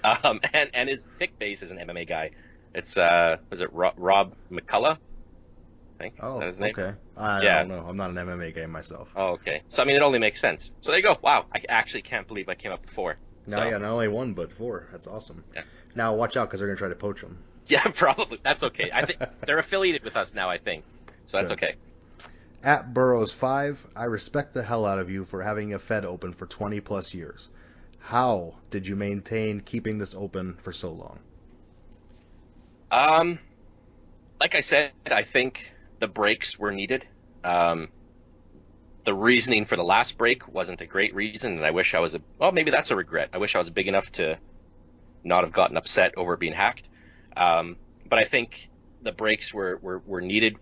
And his pick base is an MMA guy. It's was it Rob McCullough? I think. Oh, Is that his name? okay. I Yeah. don't know. I'm not an MMA guy myself. Oh, okay. So I mean, it only makes sense. So there you go. Wow, I actually can't believe I came up with 4. No, So, yeah, not only 1 but 4. That's awesome. Yeah. Now watch out because they're gonna try to poach them. Yeah, probably. That's okay. I think they're affiliated with us now, I think. So that's Good. okay. At Boroughs 5, I respect the hell out of you for having Efed open for 20 plus years. How did you maintain keeping this open for so long? Like I said, I think the breaks were needed. The reasoning for the last break wasn't a great reason, and I wish I was maybe that's a regret. I wish I was big enough to not have gotten upset over being hacked. But I think the breaks were needed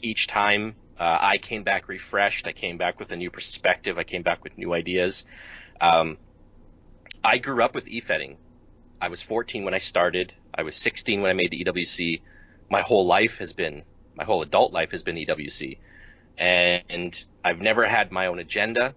each time. I came back refreshed. I came back with a new perspective. I came back with new ideas. I grew up with e-fedding. I was 14 when I started. I was 16 when I made the EWC. My whole adult life has been EWC. And I've never had my own agenda.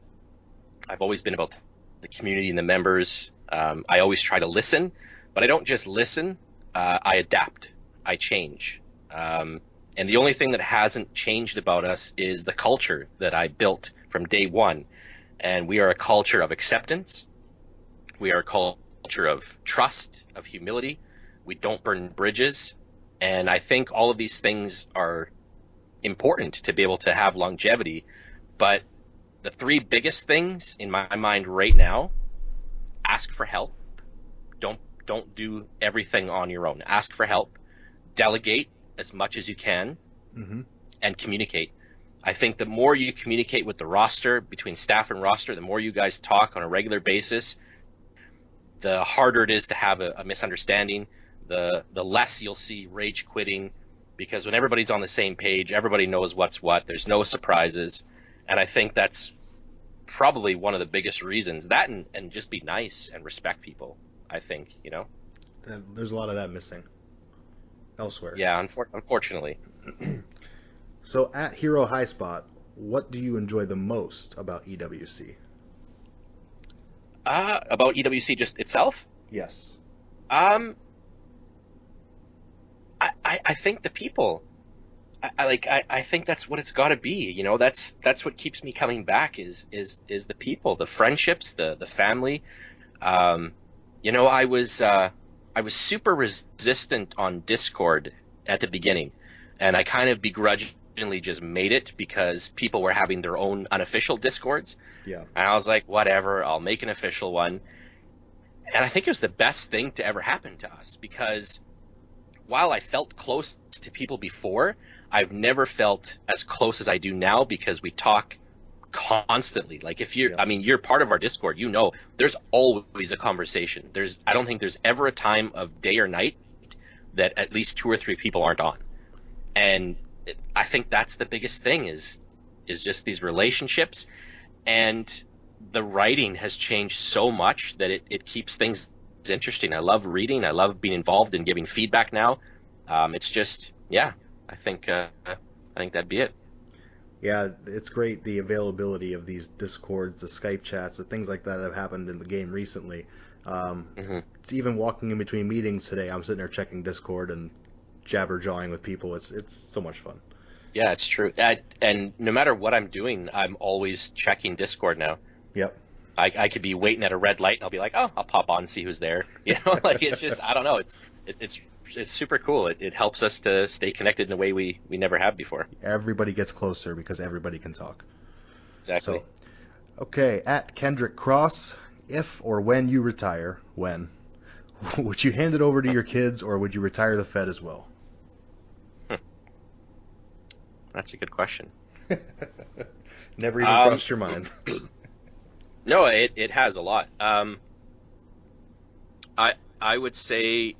I've always been about the community and the members. I always try to listen, but I don't just listen. I adapt. I change. And the only thing that hasn't changed about us is the culture that I built from day one. And we are a culture of acceptance. We are a culture of trust, of humility. We don't burn bridges. And I think all of these things are important to be able to have longevity. But the 3 biggest things in my mind right now: ask for help. Don't do everything on your own. Ask for help. Delegate as much as you can, and communicate. I think the more you communicate with the roster, between staff and roster, the more you guys talk on a regular basis, the harder it is to have a misunderstanding, the less you'll see rage quitting, because when everybody's on the same page, everybody knows what's what. There's no surprises. And I think that's probably one of the biggest reasons. That and just be nice and respect people, I think, There's a lot of that missing elsewhere. Yeah, unfortunately. So at Hero High Spot, what do you enjoy the most about EWC? About EWC just itself? Yes. I think the people. I think that's what it's got to be. That's what keeps me coming back is the people, the friendships, the family. I was super resistant on Discord at the beginning, and I kind of begrudgingly just made it because people were having their own unofficial Discords. Yeah. And I was like, whatever, I'll make an official one. And I think it was the best thing to ever happen to us, because while I felt close to people before, I've never felt as close as I do now, because we talk constantly. Like you're part of our Discord, there's always a conversation. I don't think there's ever a time of day or night that at least 2 or 3 people aren't on. And I think that's the biggest thing is just these relationships. And the writing has changed so much that it keeps things interesting. I love reading. I love being involved and giving feedback now. It's just, I think that'd be it. Yeah, it's great, the availability of these Discords, the Skype chats, the things like that have happened in the game recently. Even walking in between meetings today, I'm sitting there checking Discord and jabber-jawing with people. It's so much fun. Yeah, it's true. And no matter what I'm doing, I'm always checking Discord now. Yep. I could be waiting at a red light and I'll be like, oh, I'll pop on and see who's there. It's just, I don't know. It's super cool. It helps us to stay connected in a way we never have before. Everybody gets closer because everybody can talk. Exactly. So, okay, at Kendrick Cross, if or when you retire, would you hand it over to your kids, or would you retire the Fed as well? That's a good question. Never even crossed your mind. No, it has a lot. I would say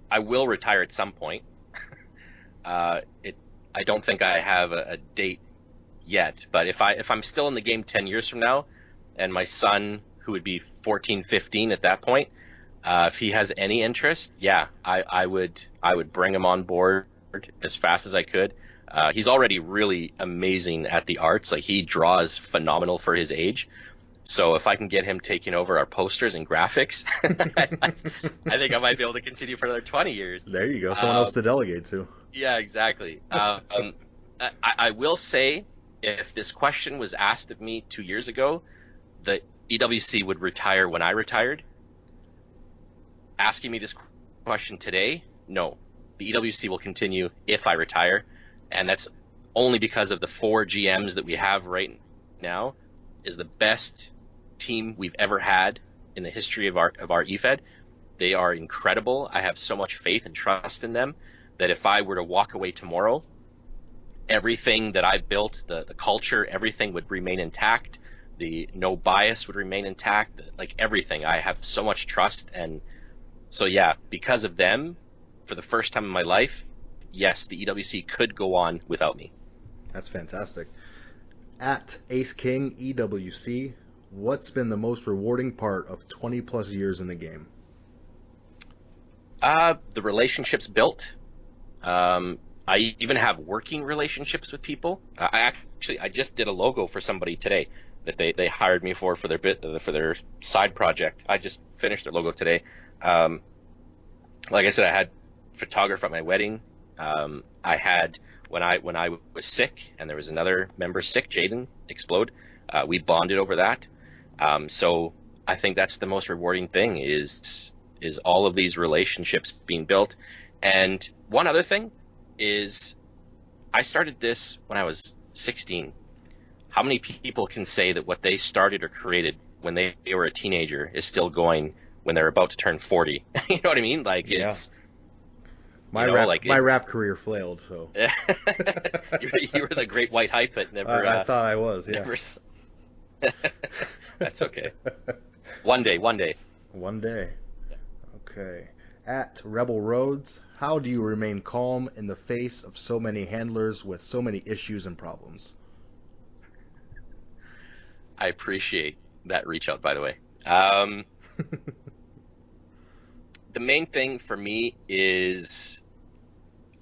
I will retire at some point. I don't think I have a date yet, but if I'm still in the game 10 years from now, and my son, who would be 14, 15 at that point, if he has any interest, I would bring him on board as fast as I could. He's already really amazing at the arts. Like, he draws phenomenal for his age. So if I can get him taking over our posters and graphics, I think I might be able to continue for another 20 years. There you go. Someone else to delegate to. Yeah, exactly. I will say, if this question was asked of me 2 years ago, the EWC would retire when I retired. Asking me this question today, no. The EWC will continue if I retire, and that's only because of the 4 GMs that we have right now is the best team we've ever had in the history of our Efed. They are incredible. I have so much faith and trust in them that if I were to walk away tomorrow, everything that I built, the culture, everything would remain intact. The no bias would remain intact. Like everything, I have so much trust. And so, yeah, because of them, for the first time in my life, yes, the EWC could go on without me. That's fantastic. At Ace King EWC, what's been the most rewarding part of 20 plus years in the game? The relationships built. I even have working relationships with people. I just did a logo for somebody today that they hired me for their side project. I just finished their logo today. Like I said, I had photographer at my wedding. I had when I was sick and there was another member sick, Jaden Explode. We bonded over that. So I think that's the most rewarding thing is all of these relationships being built. And one other thing is I started this when I was 16. How many people can say that what they started or created when they were a teenager is still going when they're about to turn 40? You know what I mean? Like it's my rap career flailed. So you were the great white hype that never. I thought I was. Yeah. Never... That's okay. One day. Okay. At Rebel Roads, how do you remain calm in the face of so many handlers with so many issues and problems? I appreciate that reach out, by the way. The main thing for me is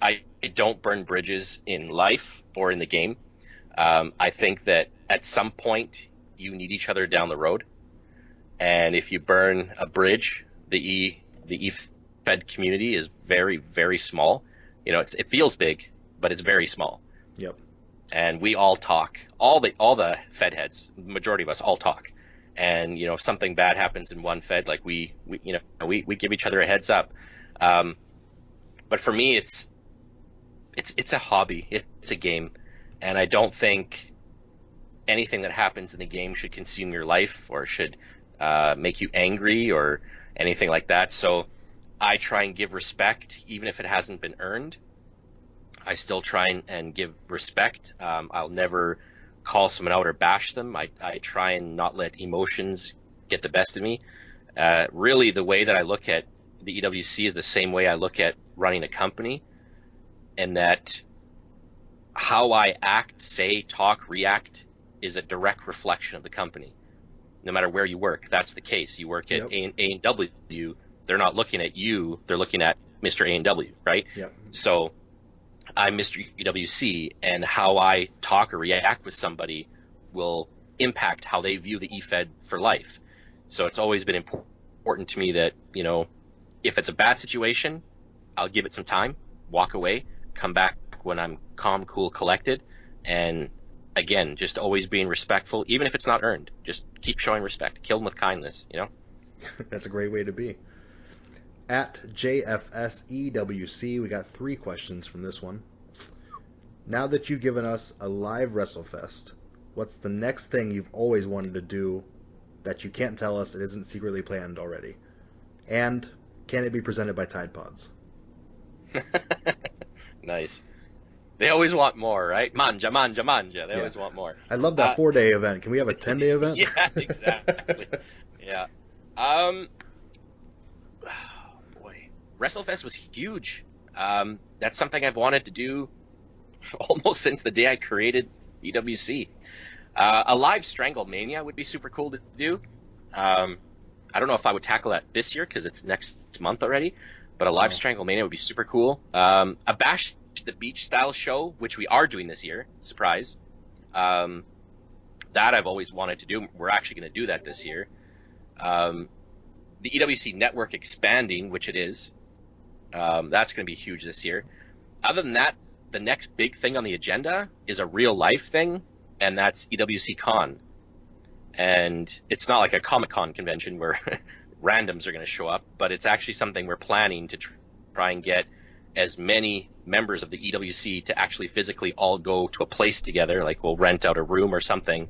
I don't burn bridges in life or in the game. I think that at some point you need each other down the road. And if you burn a bridge, the Efed community is very, very small. You know, it feels big, but it's very small. Yep. And we all talk. All the Fed heads, the majority of us all talk. And you know, if something bad happens in one Fed, like we give each other a heads up. But for me, it's a hobby. It's a game, and I don't think anything that happens in the game should consume your life or should make you angry or anything like that. So I try and give respect, even if it hasn't been earned. I still try and give respect. I'll never call someone out or bash them. I try and not let emotions get the best of me. Really, the way that I look at the EWC is the same way I look at running a company, and that how I act, say, talk, react is a direct reflection of the company. No matter where you work, that's the case. You work at A&W, they're not looking at you, they're looking at Mr. A&W, right? Yep. So I'm Mr. EWC, and how I talk or react with somebody will impact how they view the Efed for life. So it's always been important to me that, you know, if it's a bad situation, I'll give it some time, walk away, come back when I'm calm, cool, collected, and again, just always being respectful, even if it's not earned. Just keep showing respect. Kill them with kindness, you know? That's a great way to be. At JFSEWC, we got 3 questions from this one. Now that you've given us a live WrestleFest, what's the next thing you've always wanted to do that you can't tell us it isn't secretly planned already? And can it be presented by Tide Pods? Nice. They always want more, right? Manja. They always want more. I love that 4-day event. Can we have a 10-day event? Yeah, exactly. Yeah. Boy, WrestleFest was huge. That's something I've wanted to do almost since the day I created EWC. A live Stranglemania would be super cool to do. I don't know if I would tackle that this year because it's next month already, but a live Stranglemania would be super cool. A Bash the Beach style show, which we are doing this year, surprise. that I've always wanted to do. We're actually going to do that this year. The EWC network expanding, which it is, that's going to be huge this year. Other than that, the next big thing on the agenda is a real life thing, and that's EWC Con. And it's not like a Comic-Con convention where randoms are going to show up, but it's actually something we're planning to try and get as many members of the EWC to actually physically all go to a place together. Like we'll rent out a room or something,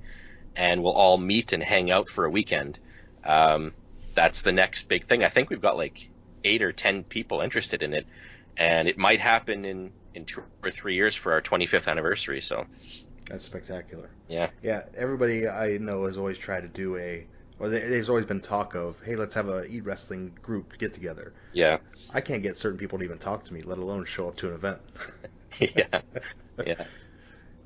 and we'll all meet and hang out for a weekend. That's the next big thing. I think we've got like 8 or 10 people interested in it, and it might happen in 2 or 3 years for our 25th anniversary. So that's spectacular. Yeah. Everybody I know has always tried to do there's always been talk of, hey, let's have a Eat Wrestling group get together. Yeah. I can't get certain people to even talk to me, let alone show up to an event. Yeah.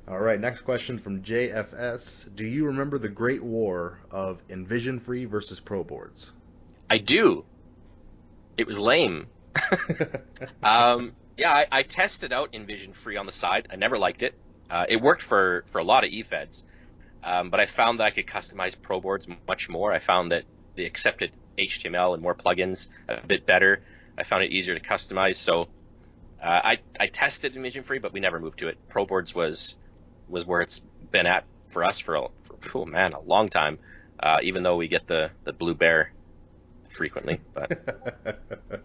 All right, next question from JFS. Do you remember the Great War of Envision Free versus Pro Boards? I do. It was lame. I tested out Envision Free on the side. I never liked it. It worked for a lot of Efeds, but I found that I could customize Pro Boards much more. I found that they accepted HTML and more plugins a bit better. I found it easier to customize. So I tested Envision Free, but we never moved to it. Pro Boards was where it's been at for us for a long time, even though we get the Blue Bear frequently. But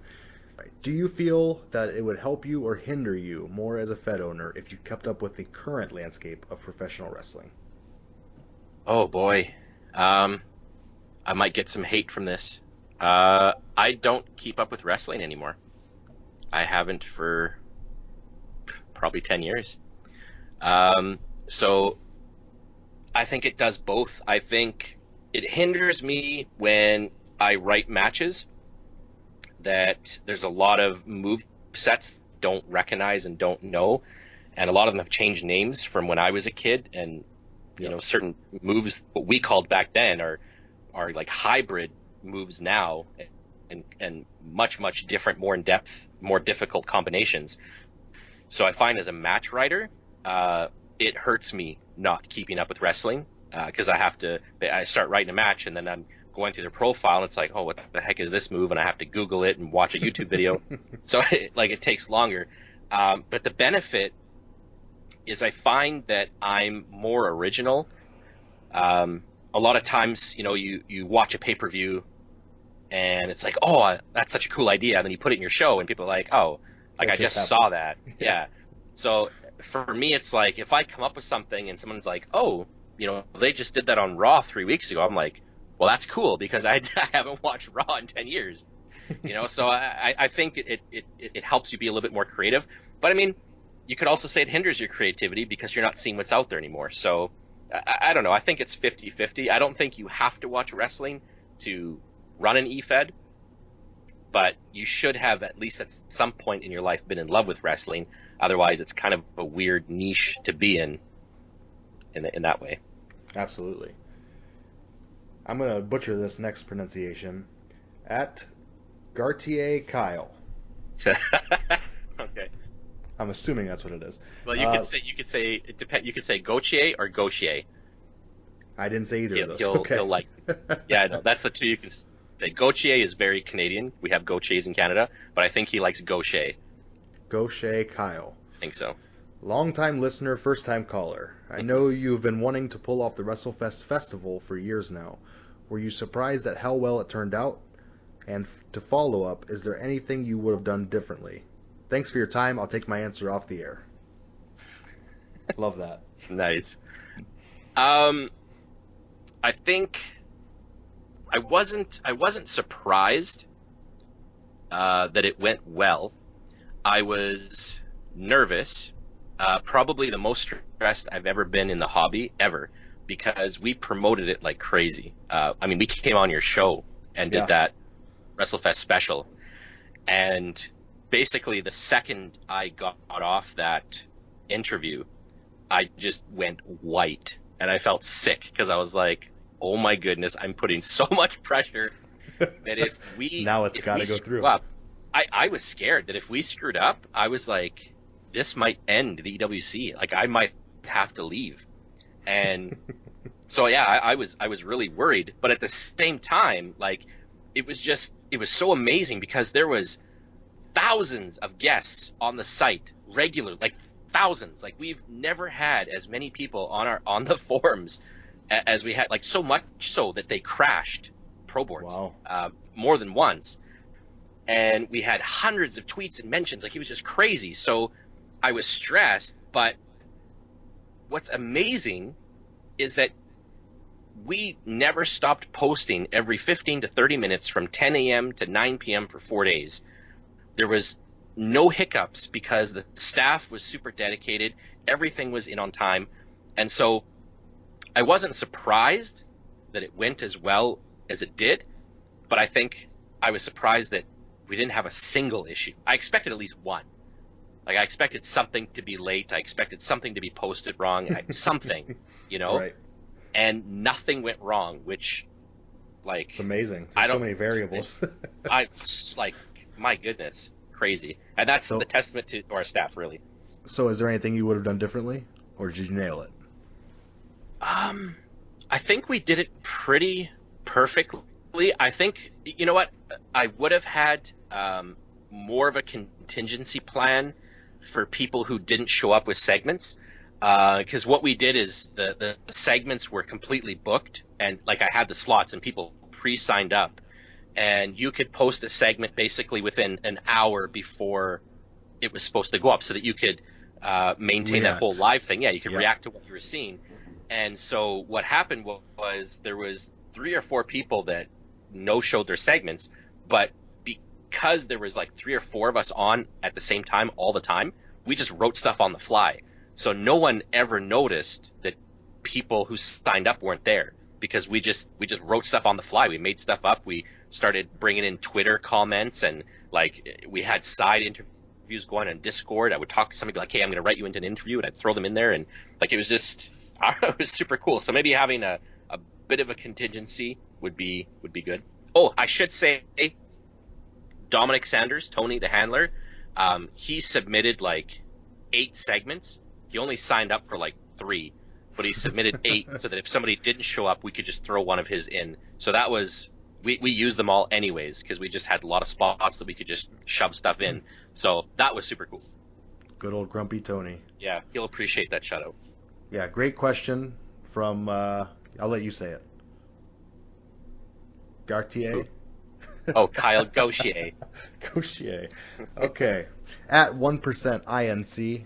do you feel that it would help you or hinder you more as a Fed owner if you kept up with the current landscape of professional wrestling? Oh boy, I might get some hate from this. I don't keep up with wrestling anymore. I haven't for probably 10 years. So I think it does both. I think it hinders me when I write matches that there's a lot of move sets don't recognize and don't know, and a lot of them have changed names from when I was a kid, and you know, certain moves what we called back then are like hybrid moves now, and much different, more in depth, more difficult combinations. So I find as a match writer, it hurts me not keeping up with wrestling, because I start writing a match and then I'm going through their profile and it's like, oh, what the heck is this move? And I have to Google it and watch a YouTube video. So it takes longer. But the benefit is I find that I'm more original. A lot of times, you know, you watch a pay-per-view and it's like, oh, that's such a cool idea. And then you put it in your show and people are like, oh, like I just saw that. Yeah. So for me, it's like if I come up with something and someone's like, oh, you know, they just did that on Raw 3 weeks ago. I'm like, well, that's cool because I haven't watched Raw in 10 years, you know. So I think it helps you be a little bit more creative. But I mean, you could also say it hinders your creativity because you're not seeing what's out there anymore. So I don't know. I think it's 50-50. I don't think you have to watch wrestling to run an Efed, but you should have at least at some point in your life been in love with wrestling. Otherwise, it's kind of a weird niche to be in that way. Absolutely. I'm going to butcher this next pronunciation. At Gartier Kyle. Okay. I'm assuming that's what it is. Well, you could say it depends. You could say Gautier or Gaucher. I didn't say either of those. He'll like. Yeah, no, that's the two you can say. Gautier is very Canadian. We have Gauchers in Canada, but I think he likes Gaucher. Gaucher Kyle. I think so. Long-time listener, first-time caller. I know you've been wanting to pull off the WrestleFest festival for years now. Were you surprised at how well it turned out? And to follow up, is there anything you would have done differently? Thanks for your time. I'll take my answer off the air. Love that. Nice. I think I wasn't surprised that it went well. I was nervous. Probably the most stressed I've ever been in the hobby ever, because we promoted it like crazy. I mean, we came on your show and did that WrestleFest special, and basically the second I got off that interview, I just went white and I felt sick because I was like, oh my goodness, I'm putting so much pressure that if we now it's got to go through. Up, I was scared that if we screwed up, I was like, this might end the EWC. Like I might have to leave. And So yeah, I was really worried, but at the same time, like it was so amazing because there was thousands of guests on the site regular, like thousands. Like we've never had as many people on the forums as we had, like so much so that they crashed pro boards Wow. more than once, and we had hundreds of tweets and mentions. Like it was just crazy. So I was stressed, but what's amazing is that we never stopped posting every 15 to 30 minutes from 10 a.m. to 9 p.m. for 4 days. There was no hiccups because the staff was super dedicated. Everything was in on time. And so I wasn't surprised that it went as well as it did, but I think I was surprised that we didn't have a single issue. I expected at least one. Like I expected something to be late. I expected something to be posted wrong. Something, Right. And nothing went wrong, which, like, It's amazing. There's so many variables. like, my goodness, crazy. And that's the testament to our staff, really. So is there anything you would have done differently, or did you nail it? I think we did it pretty perfectly. I think, you know what, I would have had more of a contingency plan for people who didn't show up with segments. Because what we did is the segments were completely booked, and like I had the slots and people pre-signed up, and you could post a segment basically within an hour before it was supposed to go up, so that you could maintain that whole live thing. Yeah, you could react to what you were seeing. And so what happened was there was 3 or 4 people that no-showed their segments, but because there was like 3 or 4 of us on at the same time all the time, we just wrote stuff on the fly. So no one ever noticed that people who signed up weren't there, because we just wrote stuff on the fly. We made stuff up. We started bringing in Twitter comments, and like we had side interviews going on Discord. I would talk to somebody like, "Hey, I'm going to write you into an interview," and I'd throw them in there, and like it was just, I don't know, it was super cool. So maybe having a bit of a contingency would be good. Oh, I should say, Dominic Sanders, Tony the handler, he submitted like 8 segments. He only signed up for like 3, but he submitted 8 so that if somebody didn't show up, we could just throw one of his in. So that was, we used them all anyways, because we just had a lot of spots that we could just shove stuff in. So that was super cool. Good old Grumpy Tony. Yeah, he'll appreciate that shout out. Yeah, great question from, I'll let you say it. Gartier? Oh, Kyle Gauchier. Gauchier. Okay. At 1% INC,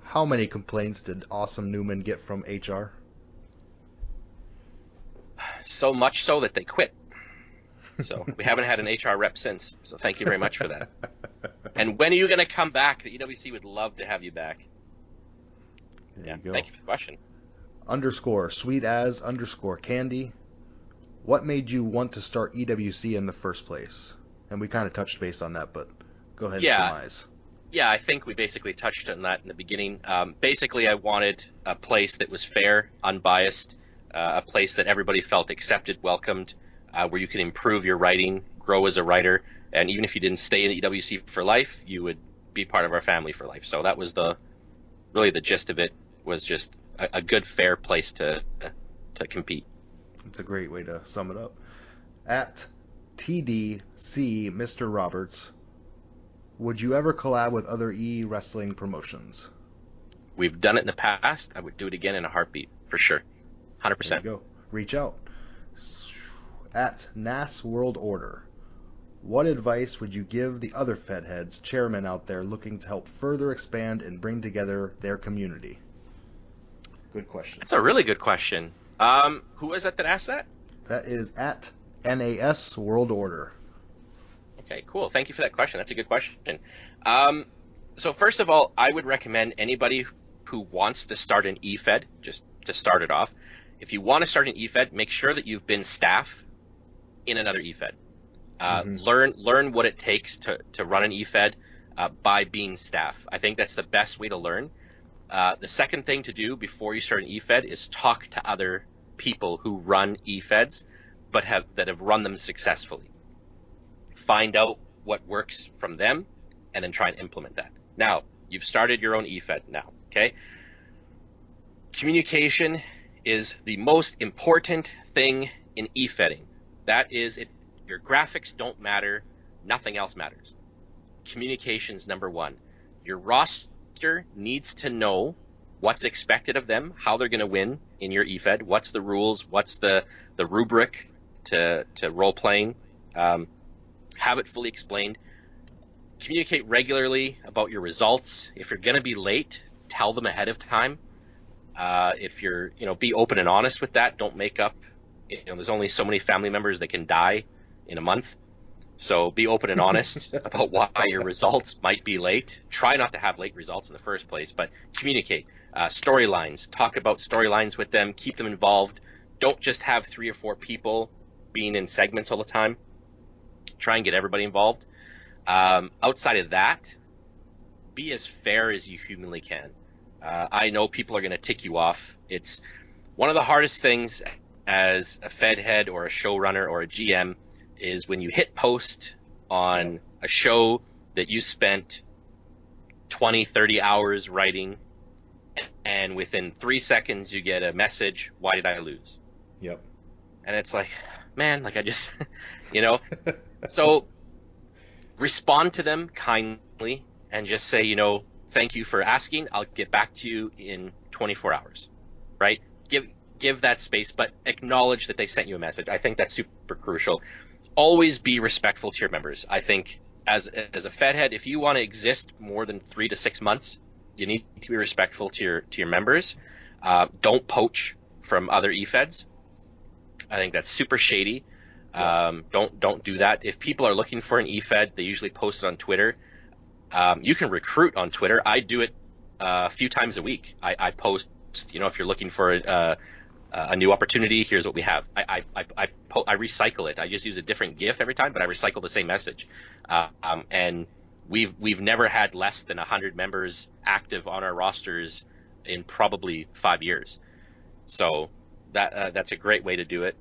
how many complaints did Awesome Newman get from HR? So much so that they quit. So we haven't had an HR rep since. So thank you very much for that. And when are you going to come back? The EWC would love to have you back. There you go. Thank you for the question. _sweet_as_candy. What made you want to start EWC in the first place? And we kind of touched base on that, but go ahead and surmise. Yeah, I think we basically touched on that in the beginning. Basically, I wanted a place that was fair, unbiased, a place that everybody felt accepted, welcomed, where you could improve your writing, grow as a writer, and even if you didn't stay in the EWC for life, you would be part of our family for life. So that was really the gist of it, was just a good, fair place to compete. It's a great way to sum it up. At TDC Mr. Roberts, would you ever collab with other e-wrestling promotions? We've done it in the past. I would do it again in a heartbeat, for sure. 100%. There you go. Reach out. At NAS World Order, what advice would you give the other Fed heads, chairmen out there looking to help further expand and bring together their community? Good question. That's a really good question. Who was that asked that? That is at NAS World Order. Okay, cool. Thank you for that question. That's a good question. So first of all, I would recommend anybody who wants to start an Efed, just to start it off, if you want to start an Efed, make sure that you've been staff in another Efed. Learn what it takes to run an Efed by being staff. I think that's the best way to learn. The second thing to do before you start an Efed is talk to other people who run Efeds, but that have run them successfully. Find out what works from them, and then try and implement that. Now, you've started your own Efed now, okay? Communication is the most important thing in Efedding. That is it. Your graphics don't matter. Nothing else matters. Communication's number one. Your roster needs to know what's expected of them, how they're going to win in your Efed, what's the rules, what's the rubric to role playing. Have it fully explained. Communicate regularly about your results. If you're going to be late, tell them ahead of time. If you're, be open and honest with that. Don't make up. There's only so many family members that can die in a month. So be open and honest about why your results might be late. Try not to have late results in the first place, but communicate. Storylines. Talk about storylines with them. Keep them involved. Don't just have 3 or 4 people being in segments all the time. Try and get everybody involved. Outside of that, be as fair as you humanly can. I know people are going to tick you off. It's one of the hardest things as a Fed head or a showrunner or a GM is when you hit post on a show that you spent 20, 30 hours writing, and within 3 seconds you get a message, why did I lose? Yep. And it's like, man, I just, So respond to them kindly and just say, thank you for asking. I'll get back to you in 24 hours, right? Give that space, but acknowledge that they sent you a message. I think that's super crucial. Always be respectful to your members. I think as a Fed head, if you want to exist more than 3 to 6 months, you need to be respectful to your members. Don't poach from other eFeds. I think that's super shady. Don't do that. If people are looking for an eFed, they usually post it on Twitter. You can recruit on Twitter. I do it a few times a week. I post, if you're looking for a new opportunity, here's what we have. I recycle it. I just use a different GIF every time, but I recycle the same message. And we've never had less than 100 members active on our rosters in probably 5 years. So that's a great way to do it.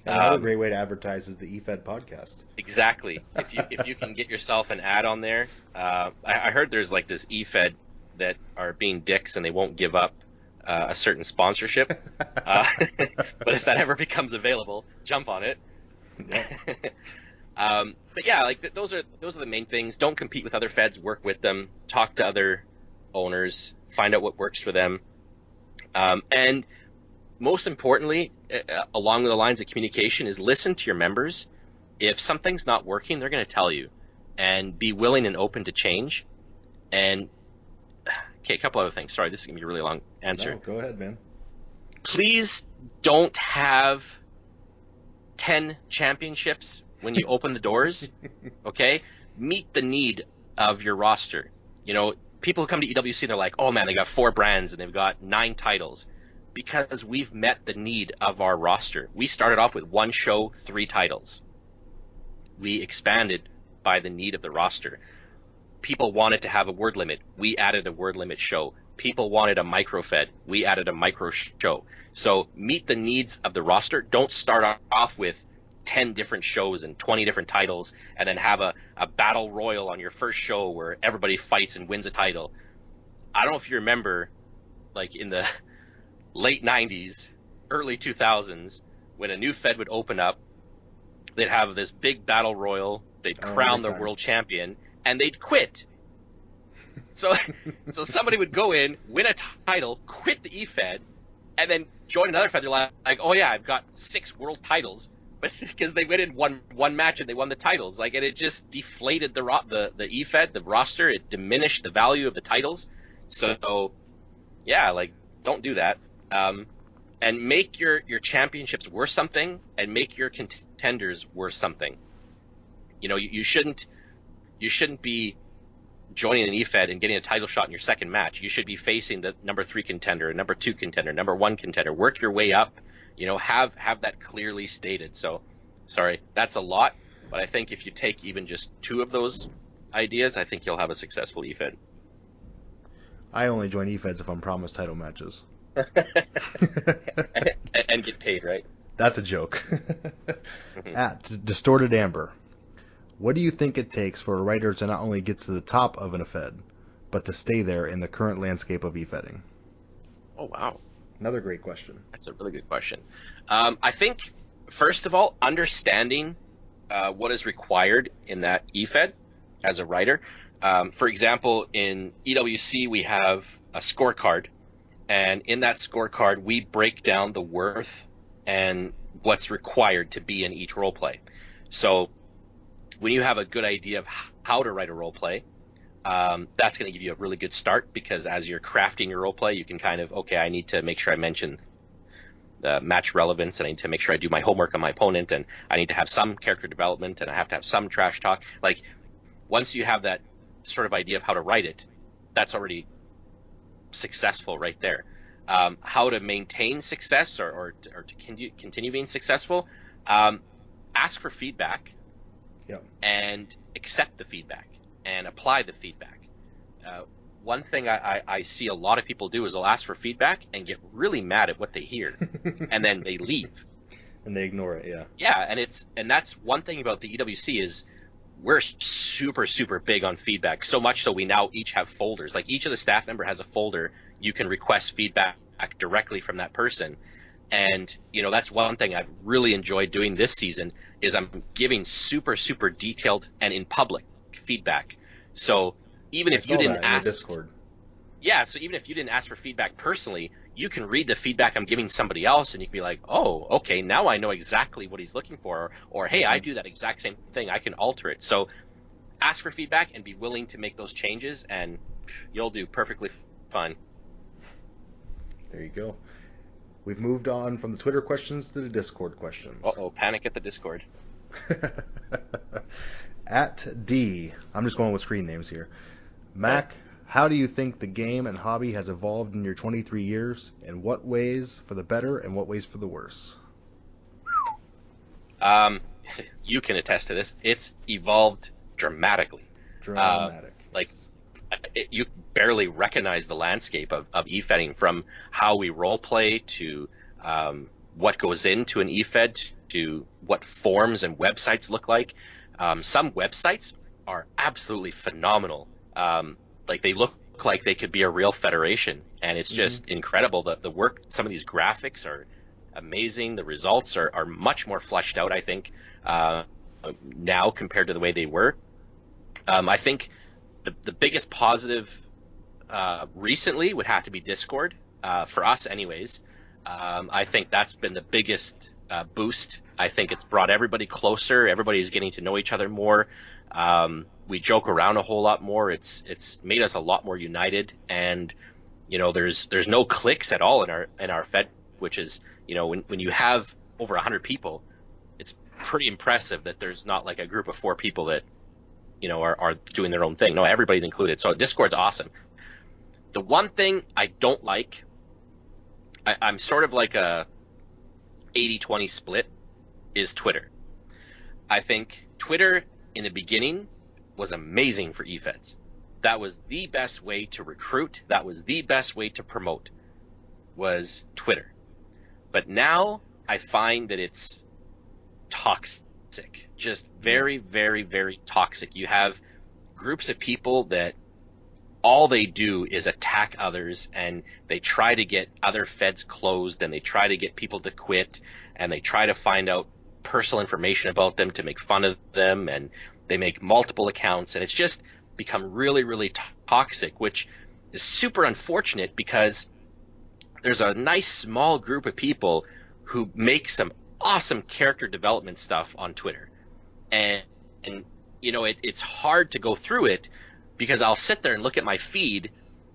Another great way to advertise is the Efed podcast. Exactly. If you can get yourself an ad on there, I heard there's like this Efed that are being dicks and they won't give up a certain sponsorship. But if that ever becomes available, jump on it. But yeah, those are the main things. Don't compete with other feds. Work with them. Talk to other owners. Find out what works for them. And most importantly, along the lines of communication, is listen to your members. If something's not working, they're going to tell you, and be willing and open to change. And okay, a couple other things. Sorry, this is going to be a really long answer. No, go ahead, man. Please don't have 10 championships when you open the doors. Okay, meet the need of your roster. People who come to EWC, they're like, oh man, they got 4 brands and they've got 9 titles. Because we've met the need of our roster. We started off with 1 show, 3 titles. We expanded by the need of the roster. People wanted to have a word limit. We added a word limit show. People wanted a micro fed. We added a micro show. So meet the needs of the roster. Don't start off with 10 different shows and 20 different titles and then have a battle royal on your first show where everybody fights and wins a title. I don't know if you remember, in the late 90s, early 2000s, when a new Fed would open up, they'd have this big battle royal, they'd crown the world champion, and they'd quit. So somebody would go in, win a title, quit the E-Fed, and then join another Fed. They're like, oh yeah, I've got 6 world titles, but because they went in one match and they won the titles, and it just deflated the E-Fed, the roster. It diminished the value of the titles. So yeah, don't do that. And make your championships worth something, and make your contenders worth something. You shouldn't be joining an EFED and getting a title shot in your second match. You should be facing the number 3 contender, number 2 contender, number 1 contender. Work your way up. Have that clearly stated. So, sorry, that's a lot, but I think if you take even just 2 of those ideas, I think you'll have a successful EFED. I only join EFEDs if I'm promised title matches. And get paid, right? That's a joke. At Distorted Amber, what do you think it takes for a writer to not only get to the top of an EFED, but to stay there in the current landscape of EFEDing? Oh, wow. Another great question. That's a really good question. I think, first of all, understanding what is required in that Efed as a writer. For example, in EWC, we have a scorecard, and in that scorecard, we break down the worth and what's required to be in each role play. So when you have a good idea of how to write a role play, that's going to give you a really good start, because as you're crafting your role play, you can kind of, okay, I need to make sure I mention match relevance, and I need to make sure I do my homework on my opponent, and I need to have some character development, and I have to have some trash talk. Like, once you have that sort of idea of how to write it, that's already successful right there. How to maintain success or to continue being successful, ask for feedback. Yep. And accept the feedback and apply the feedback. One thing I see a lot of people do is they'll ask for feedback and get really mad at what they hear, and then they leave. And they ignore it, yeah. Yeah, and that's one thing about the EWC is we're super, super big on feedback, so much so we now each have folders. Like, each of the staff member has a folder. You can request feedback directly from that person. And, that's one thing I've really enjoyed doing this season is I'm giving super, super detailed and in public feedback. So even if you didn't ask, Discord. Yeah, so even if you didn't ask for feedback personally, you can read the feedback I'm giving somebody else, and you can be like, oh, okay, now I know exactly what he's looking for, or hey, I do that exact same thing, I can alter it. So ask for feedback and be willing to make those changes, and you'll do perfectly fine. There you go. We've moved on from the Twitter questions to the Discord questions. Uh-oh, panic at the Discord. At D, I'm just going with screen names here. Mac, how do you think the game and hobby has evolved in your 23 years? In what ways for the better and what ways for the worse? You can attest to this. It's evolved dramatically. You barely recognize the landscape of Efeding, from how we role play to what goes into an Efed to what forms and websites look like. Some websites are absolutely phenomenal. Like, they look like they could be a real federation, and it's just incredible. The work, some of these graphics are amazing. The results are much more fleshed out, I think, now compared to the way they were. I think the biggest positive recently would have to be Discord, for us anyways. I think that's been the biggest boost. I think it's brought everybody closer. Everybody's getting to know each other more. We joke around a whole lot more. It's made us a lot more united, and there's no cliques at all in our Fed, which is, when you have over 100 people, it's pretty impressive that there's not like a group of 4 people that are doing their own thing. No, everybody's included. So Discord's awesome. The one thing I don't like, I'm sort of like a 80-20 split, is Twitter. I think Twitter in the beginning was amazing for eFeds. That was the best way to recruit. That was the best way to promote, was Twitter. But now I find that it's toxic, just very, very, very toxic. You have groups of people that all they do is attack others, and they try to get other feds closed, and they try to get people to quit, and they try to find out personal information about them to make fun of them, and they make multiple accounts, and it's just become really, really toxic, which is super unfortunate, because there's a nice small group of people who make some awesome character development stuff on Twitter, and it's hard to go through it, because I'll sit there and look at my feed,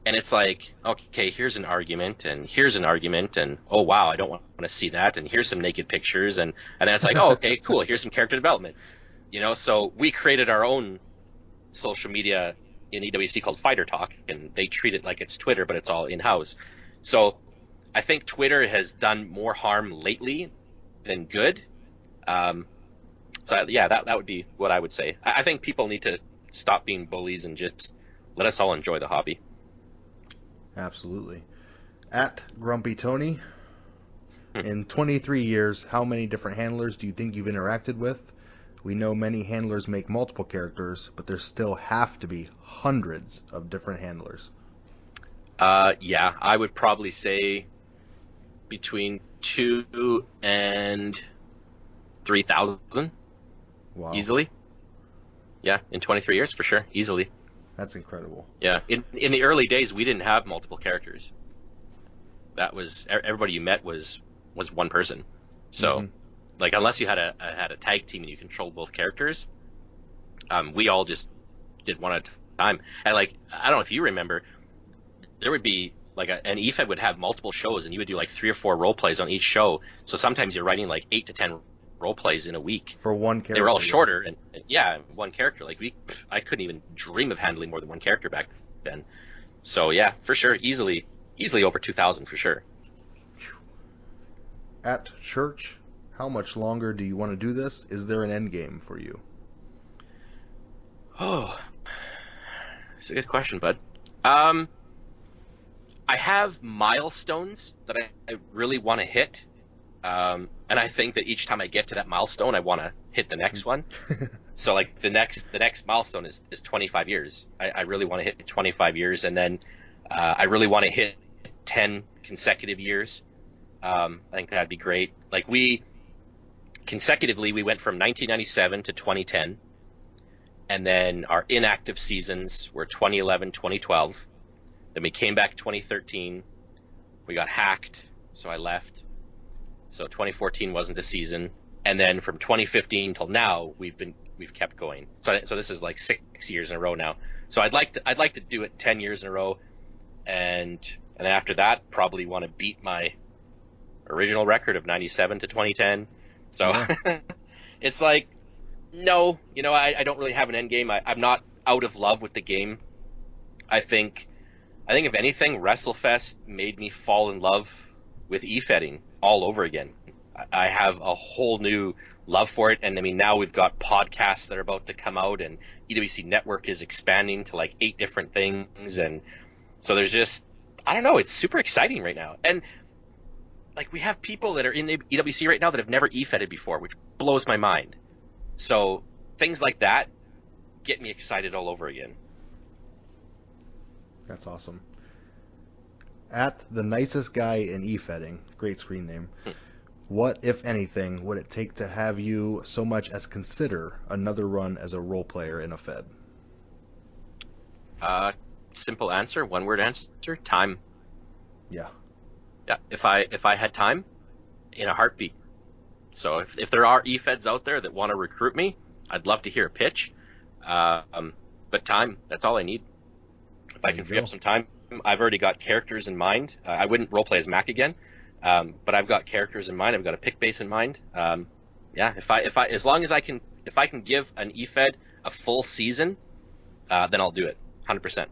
and it's like, okay, here's an argument, and here's an argument, and oh wow, I don't want to see that, and here's some naked pictures, and then it's like, oh, okay, cool, here's some character development. So we created our own social media in EWC called Fighter Talk, and they treat it like it's Twitter, but it's all in-house. So I think Twitter has done more harm lately than good. So yeah, that would be what I would say. I think people need to stop being bullies and just let us all enjoy the hobby. Absolutely. At Grumpy Tony, in 23 years, how many different handlers do you think you've interacted with? We know many handlers make multiple characters, but there still have to be hundreds of different handlers. Yeah, I would probably say between 2 and 3,000 Wow. easily. Yeah, in 23 years for sure, easily. That's incredible. Yeah, in the early days, we didn't have multiple characters. That was everybody you met was one person. So, like, unless you had a tag team and you controlled both characters, we all just did one at a time. And like, I don't know if you remember, there would be like an Efed would have multiple shows, and you would do like 3 or 4 role plays on each show. So sometimes you're writing like 8 to 10 role plays in a week. For one character. They were all shorter, and yeah, one character. Like I couldn't even dream of handling more than one character back then. So yeah, for sure, easily over 2,000 for sure. At church, how much longer do you want to do this? Is there an end game for you? Oh, it's a good question, bud. I have milestones that I really want to hit, and I think that each time I get to that milestone, I want to hit the next one. So like the next milestone is 25 years. I really want to hit 25 years, and then I really want to hit 10 consecutive years. I think that'd be great. Like we went from 1997 to 2010, and then our inactive seasons were 2011, 2012. Then we came back 2013. We got hacked, so I left. So 2014 wasn't a season, and then from 2015 till now, we've kept going. So this is like 6 years in a row now. So I'd like to do it 10 years in a row, and after that, probably want to beat my original record of 97 to 2010. So yeah. It's like, no, I don't really have an end game. I'm not out of love with the game. I think if anything, WrestleFest made me fall in love with Efedding all over again. I have a whole new love for it, and I mean, now we've got podcasts that are about to come out, and EWC Network is expanding to like 8 different things, and so there's just, I don't know, it's super exciting right now. And like, we have people that are in EWC right now that have never Efedded before, which blows my mind. So things like that get me excited all over again. That's awesome. At the nicest guy in Efedding, great screen name, what, if anything, would it take to have you so much as consider another run as a role player in a Fed? Simple answer, one word answer, time. Yeah. Yeah, if I had time, in a heartbeat. So if there are Efeds out there that want to recruit me, I'd love to hear a pitch. But time, that's all I need. If I can free up some time, I've already got characters in mind. I wouldn't roleplay as Mac again, but I've got characters in mind. I've got a pick base in mind. Yeah, if I can give an Efed a full season, then I'll do it, 100%.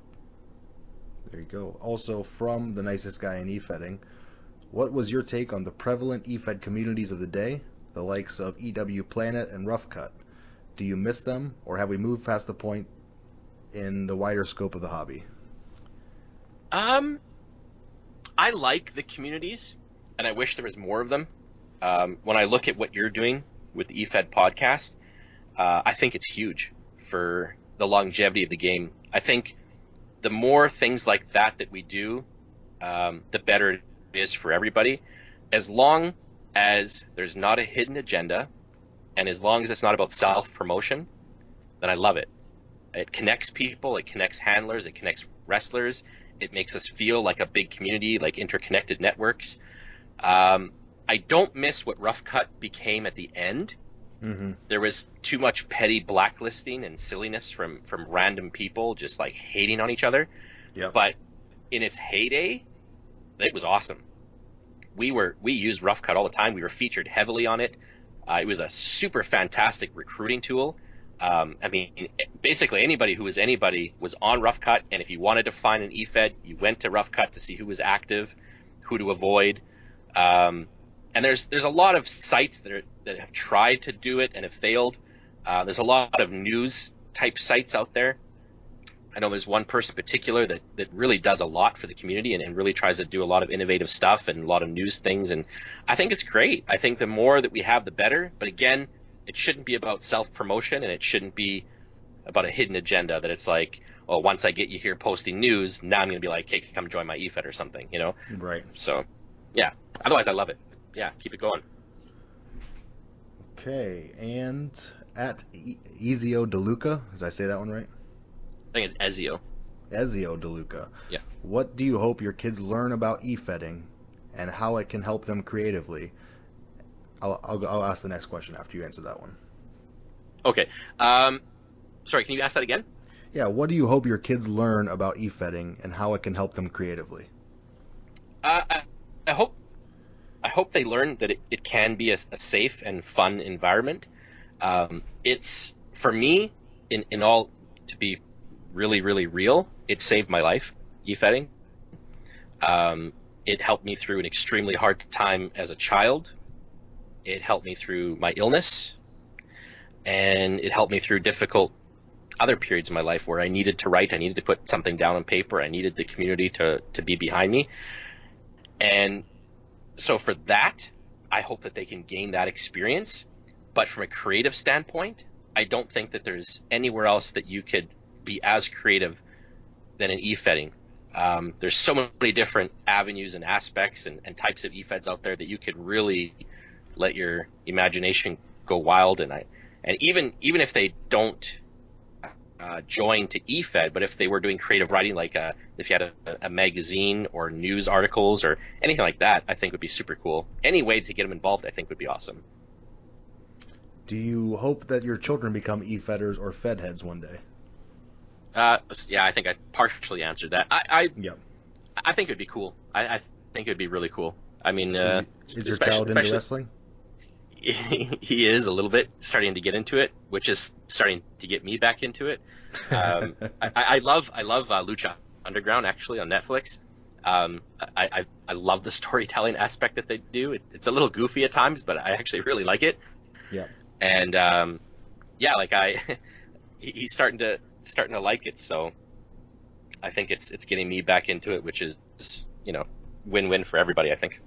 There you go. Also, from the nicest guy in Efedding, what was your take on the prevalent Efed communities of the day, the likes of EW Planet and Rough Cut? Do you miss them, or have we moved past the point in the wider scope of the hobby? I like the communities, and I wish there was more of them. When I look at what you're doing with the Efed podcast, I think it's huge for the longevity of the game. I think the more things like that we do, the better it is for everybody. As long as there's not a hidden agenda, and as long as it's not about self-promotion, then I love it. It connects people, it connects handlers, it connects wrestlers. It makes us feel like a big community, like interconnected networks. I don't miss what Rough Cut became at the end. Mm-hmm. There was too much petty blacklisting and silliness from random people just like hating on each other. Yep. But in its heyday, it was awesome. We used Rough Cut all the time. We were featured heavily on it. It was a super fantastic recruiting tool. I mean, basically anybody who was anybody was on Rough Cut, and if you wanted to find an Efed, you went to Rough Cut to see who was active, who to avoid. And there's a lot of sites that have tried to do it and have failed. There's a lot of news type sites out there. I know there's one person in particular that really does a lot for the community and really tries to do a lot of innovative stuff and a lot of news things. And I think it's great. I think the more that we have, the better. But again, it shouldn't be about self-promotion, and it shouldn't be about a hidden agenda that it's like, oh, once I get you here posting news, now I'm going to be like, hey, come join my Efed or something, Right. So, yeah. Otherwise, I love it. Yeah, keep it going. Okay, and at Ezio DeLuca, did I say that one right? I think it's Ezio. Ezio DeLuca. Yeah. What do you hope your kids learn about Efedding and how it can help them creatively? I'll ask the next question after you answer that one. Okay. Sorry, can you ask that again? Yeah, what do you hope your kids learn about Efedding and how it can help them creatively? I hope they learn that it can be a safe and fun environment. It's for me, in all, to be really, really real, it saved my life, Efedding. It helped me through an extremely hard time as a child. It helped me through my illness, and it helped me through difficult other periods of my life where I needed to write, I needed to put something down on paper, I needed the community to be behind me. And so for that, I hope that they can gain that experience. But from a creative standpoint, I don't think that there's anywhere else that you could be as creative than in Efedding. There's so many different avenues and aspects and types of Efeds out there that you could really let your imagination go wild. And even if they don't join to Efed, but if they were doing creative writing, like if you had a magazine or news articles or anything like that, I think would be super cool. Any way to get them involved, I think would be awesome. Do you hope that your children become Efedders or Fed heads one day? Yeah, I think I partially answered that. Yeah. I think it'd be cool. I think it'd be really cool. I mean, is your child into wrestling? He is a little bit starting to get into it, which is starting to get me back into it. I love Lucha Underground, actually, on Netflix. I love the storytelling aspect that they do. It's a little goofy at times, but I actually really like it. Yeah. And yeah, like he's starting to like it. So I think it's getting me back into it, which is, win-win for everybody, I think.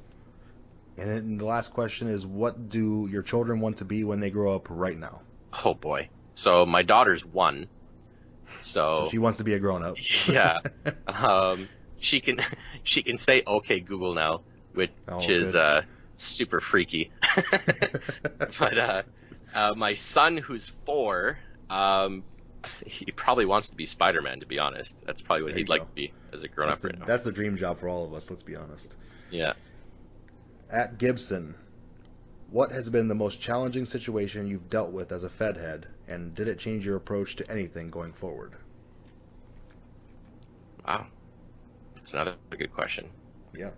And then the last question is, what do your children want to be when they grow up right now? Oh boy. So my daughter's 1. So she wants to be a grown-up. Yeah. She can say "Okay, Google" now, which is super freaky. But my son, who's 4, he probably wants to be Spider-Man. To be honest, that's probably what he'd like to be as a grown-up right now. That's the dream job for all of us. Let's be honest. Yeah. At Gibson, what has been the most challenging situation you've dealt with as a Fed head, and did it change your approach to anything going forward? Wow. That's another good question. Yeah.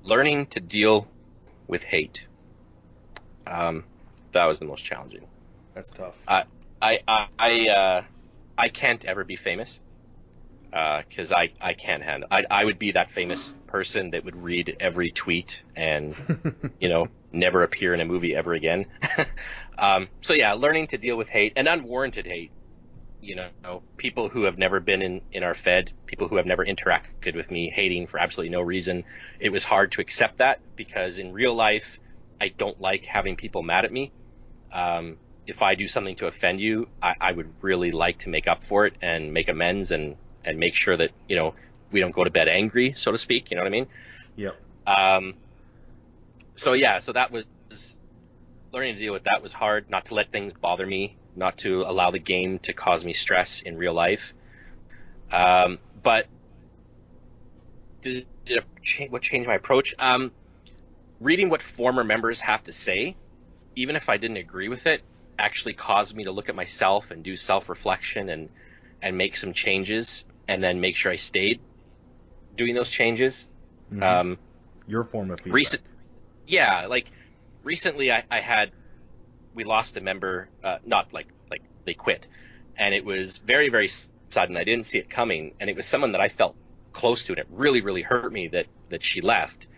Learning to deal with hate. That was the most challenging. That's tough. I can't ever be famous because I can't handle. I would be that famous person that would read every tweet and never appear in a movie ever again. So yeah, learning to deal with hate and unwarranted hate. People who have never been in our Fed, people who have never interacted with me, hating for absolutely no reason. It was hard to accept that because in real life, I don't like having people mad at me. If I do something to offend you, I would really like to make up for it and make amends and make sure that, we don't go to bed angry, so to speak. You know what I mean? Yep. So yeah, so that was learning to deal with that was hard, not to let things bother me, not to allow the game to cause me stress in real life. But what changed my approach? Reading what former members have to say, even if I didn't agree with it, actually caused me to look at myself and do self-reflection and make some changes and then make sure I stayed doing those changes. Mm-hmm. Your form of feedback. Recently we lost a member, not like they quit, and it was very, very sudden. I didn't see it coming, and it was someone that I felt close to, and it really, really hurt me that she left.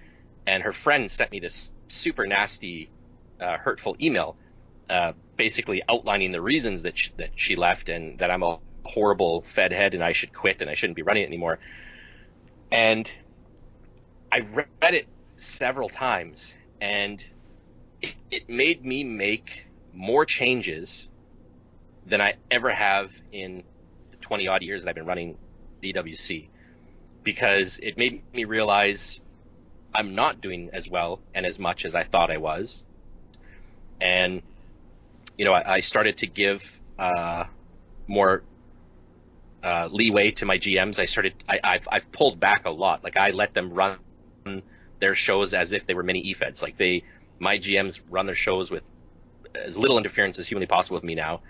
And her friend sent me this super nasty, hurtful email, basically outlining the reasons that she left and that I'm a horrible Fed head and I should quit and I shouldn't be running it anymore. And I read it several times, and it made me make more changes than I ever have in the 20 odd years that I've been running the EWC, because it made me realize I'm not doing as well and as much as I thought I was. And, I started to give more leeway to my GMs. I've pulled back a lot. Like, I let them run their shows as if they were mini Efeds. Like, my GMs run their shows with as little interference as humanly possible with me now.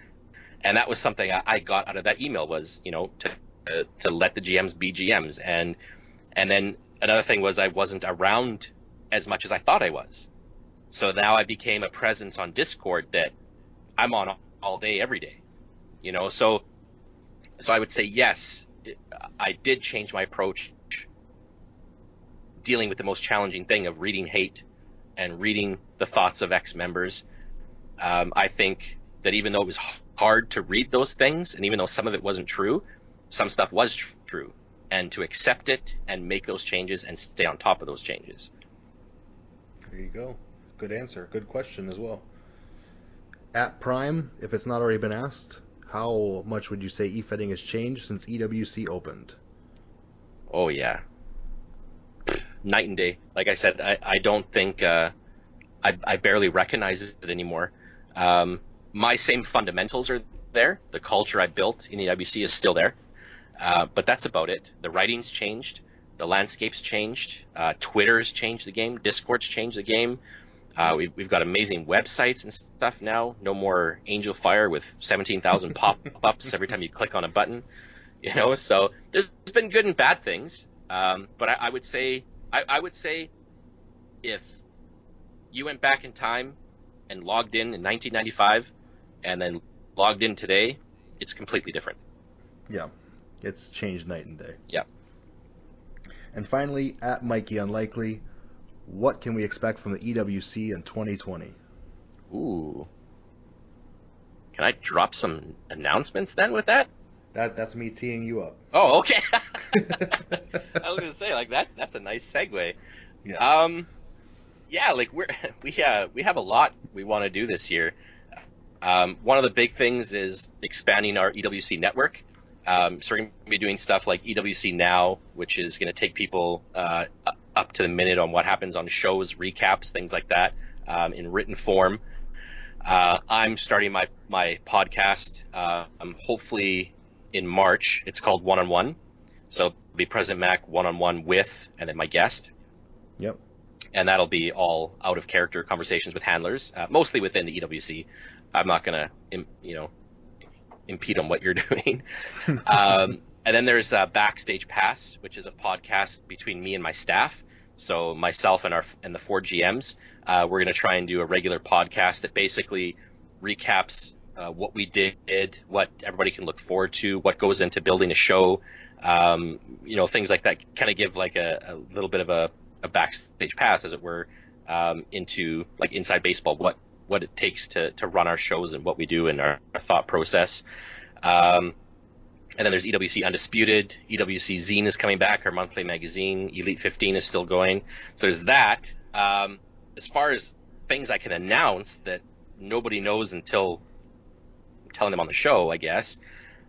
And that was something I got out of that email was, to let the GMs be GMs. And then another thing was I wasn't around as much as I thought I was. So now I became a presence on Discord that I'm on all day, every day, so I would say, yes, I did change my approach dealing with the most challenging thing of reading hate and reading the thoughts of ex-members. I think that even though it was hard to read those things, and even though some of it wasn't true, some stuff was true, and to accept it and make those changes and stay on top of those changes. There you go. Good answer. Good question as well. At Prime, if it's not already been asked, how much would you say e-fedding has changed since EWC opened? Oh, yeah. Night and day. Like I said, I don't think I barely recognize it anymore. My same fundamentals are there. The culture I built in EWC is still there. But that's about it. The writing's changed. The landscape's changed. Twitter's changed the game. Discord's changed the game. We've got amazing websites and stuff now. No more Angel Fire with 17,000 pop-ups every time you click on a button. So there's been good and bad things. But I would say if you went back in time and logged in 1995 and then logged in today, it's completely different. Yeah, it's changed night and day. Yeah. And finally, at Mikey Unlikely, what can we expect from the EWC in 2020? Ooh. Can I drop some announcements then with that? That's me teeing you up. Oh, okay. I was gonna say, like, that's a nice segue. Yes. Yeah, like we have a lot we want to do this year. One of the big things is expanding our EWC network. So we're going to be doing stuff like EWC Now, which is going to take people up to the minute on what happens on shows, recaps, things like that, in written form. I'm starting my podcast, hopefully in March. It's called One on One. So it'll be President Mac one-on-one with, and then my guest. Yep. And that'll be all out of character conversations with handlers, mostly within the EWC. I'm not going to, impede on what you're doing. And then there's Backstage Pass, which is a podcast between me and my staff. So myself and the 4 GMs, we're going to try and do a regular podcast that basically recaps what we did, what everybody can look forward to, what goes into building a show, things like that. Kind of give like a little bit of a backstage pass, as it were, into like inside baseball, what it takes to run our shows and what we do and our thought process. And then there's EWC Undisputed. EWC Zine is coming back, our monthly magazine. Elite 15 is still going. So there's that. As far as things I can announce that nobody knows until I'm telling them on the show, I guess.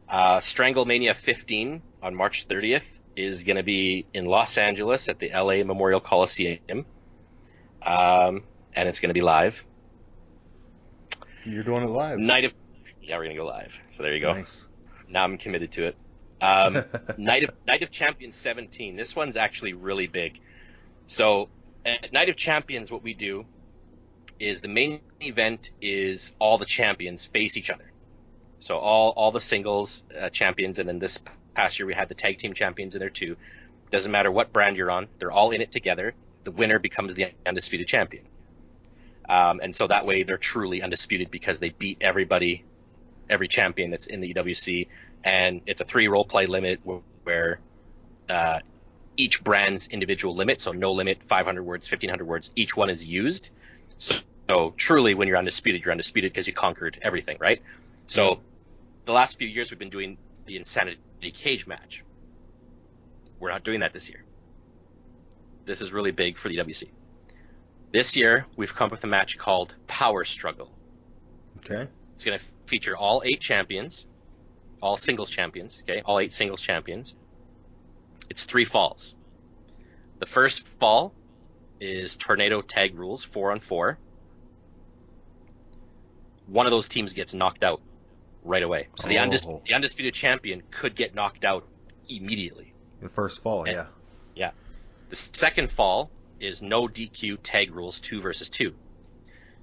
Stranglemania 15 on March 30th is going to be in Los Angeles at the LA Memorial Coliseum. And it's going to be live. You're doing it live. Yeah, we're going to go live. So there you go. Nice. Now I'm committed to it. Night of Champions 17. This one's actually really big. So at Night of Champions, what we do is the main event is all the champions face each other. So all the singles champions, and then this past year we had the tag team champions in there too. Doesn't matter what brand you're on, they're all in it together. The winner becomes the undisputed champion. And so that way they're truly undisputed because they beat everybody, every champion that's in the EWC. And it's a 3 role play limit where each brand's individual limit, so no limit, 500 words, 1,500 words, each one is used. So truly when you're undisputed because you conquered everything, right? So the last few years we've been doing the Insanity Cage match. We're not doing that this year. This is really big for the EWC. This year, we've come up with a match called Power Struggle. Okay. It's going to feature all 8 champions, all singles champions, okay? All 8 singles champions. It's 3 falls. The first fall is tornado tag rules, 4-on-4. One of those teams gets knocked out right away. So the undisputed champion could get knocked out immediately. The first fall, yeah. Yeah. The second fall is no DQ tag rules, 2 versus 2.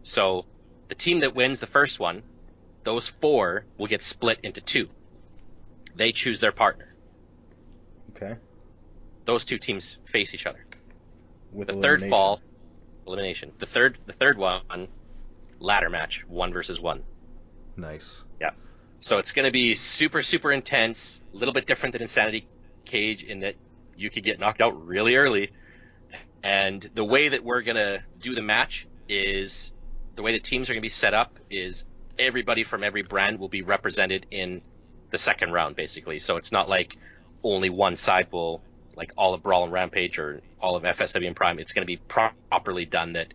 So the team that wins the first one, those 4 will get split into 2. They choose their partner. Okay. Those 2 teams face each other. With the elimination. third fall, elimination. The third one, ladder match, 1 versus 1. Nice. Yeah. So it's going to be super, super intense. A little bit different than Insanity Cage in that you could get knocked out really early. And the way that we're going to do the match is, the way the teams are going to be set up is everybody from every brand will be represented in the second round, basically. So it's not like only one side will, like all of Brawl and Rampage or all of FSW and Prime. It's going to be properly done that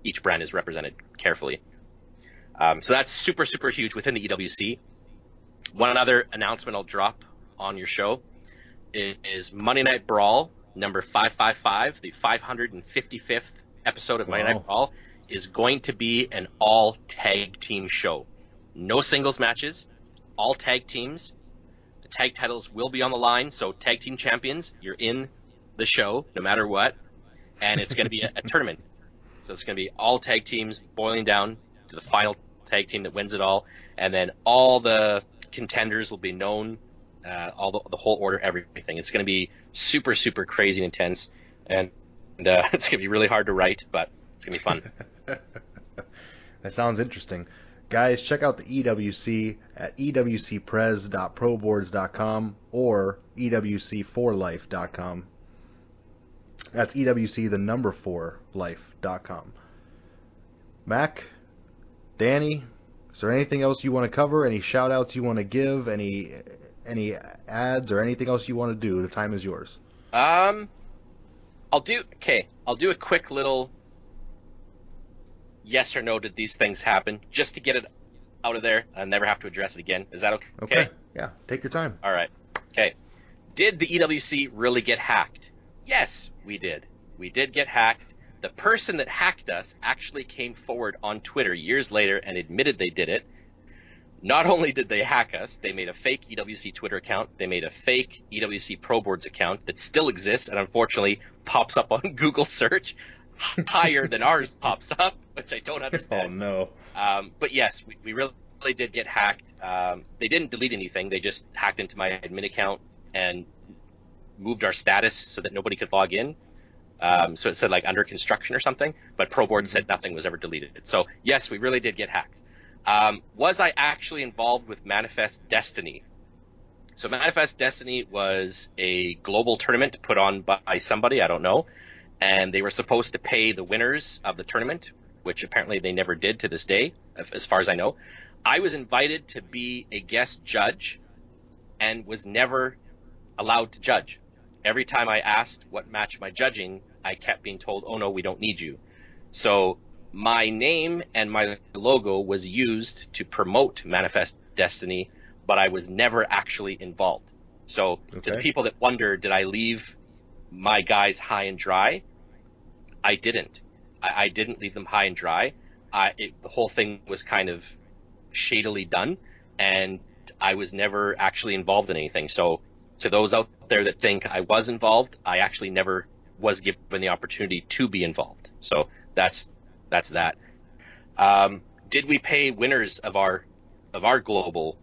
each brand is represented carefully. So that's super, super huge within the EWC. One other announcement I'll drop on your show is Monday Night Brawl number 555, the 555th episode of Monday Night Brawl, is going to be an all tag team show. No singles matches, all tag teams. The tag titles will be on the line, so tag team champions, you're in the show no matter what, and it's going to be a tournament. So it's going to be all tag teams boiling down to the final tag team that wins it all, and then all the contenders will be known, all the whole order, everything. It's going to be super, super crazy and intense, and it's going to be really hard to write, but it's going to be fun. That sounds interesting. Guys, check out the EWC at ewcprez.proboards.com or ewc4life.com. That's EWC, the number 4, life.com. Mac, Danny, is there anything else you want to cover? Any shout-outs you want to give? Any ads or anything else you want to do? The time is yours. I'll do a quick little yes or no, did these things happen, just to get it out of there and never have to address it again. Is that okay? Okay. Yeah, take your time. All right. Okay. Did the EWC really get hacked? Yes, we did. We did get hacked. The person that hacked us actually came forward on Twitter years later and admitted they did it. Not only did they hack us, they made a fake EWC Twitter account. They made a fake EWC Pro Boards account that still exists and unfortunately pops up on Google search higher than ours pops up, which I don't understand. Oh, no. But yes, we really did get hacked. They didn't delete anything. They just hacked into my admin account and moved our status so that nobody could log in. So it said like under construction or something, but ProBoard said nothing was ever deleted. So yes, we really did get hacked. Was I actually involved with Manifest Destiny? So Manifest Destiny was a global tournament put on by somebody, I don't know, and they were supposed to pay the winners of the tournament, which apparently they never did to this day, as far as I know. I was invited to be a guest judge and was never allowed to judge. Every time I asked what match am I judging, I kept being told, oh no, we don't need you. So my name and my logo was used to promote Manifest Destiny, but I was never actually involved. So to the people that wonder, did I leave my guys high and dry? I didn't. I didn't leave them high and dry. The whole thing was kind of shadily done, and I was never actually involved in anything. So to those out there that think I was involved, I actually never was given the opportunity to be involved. So that's that. Did we pay winners of our global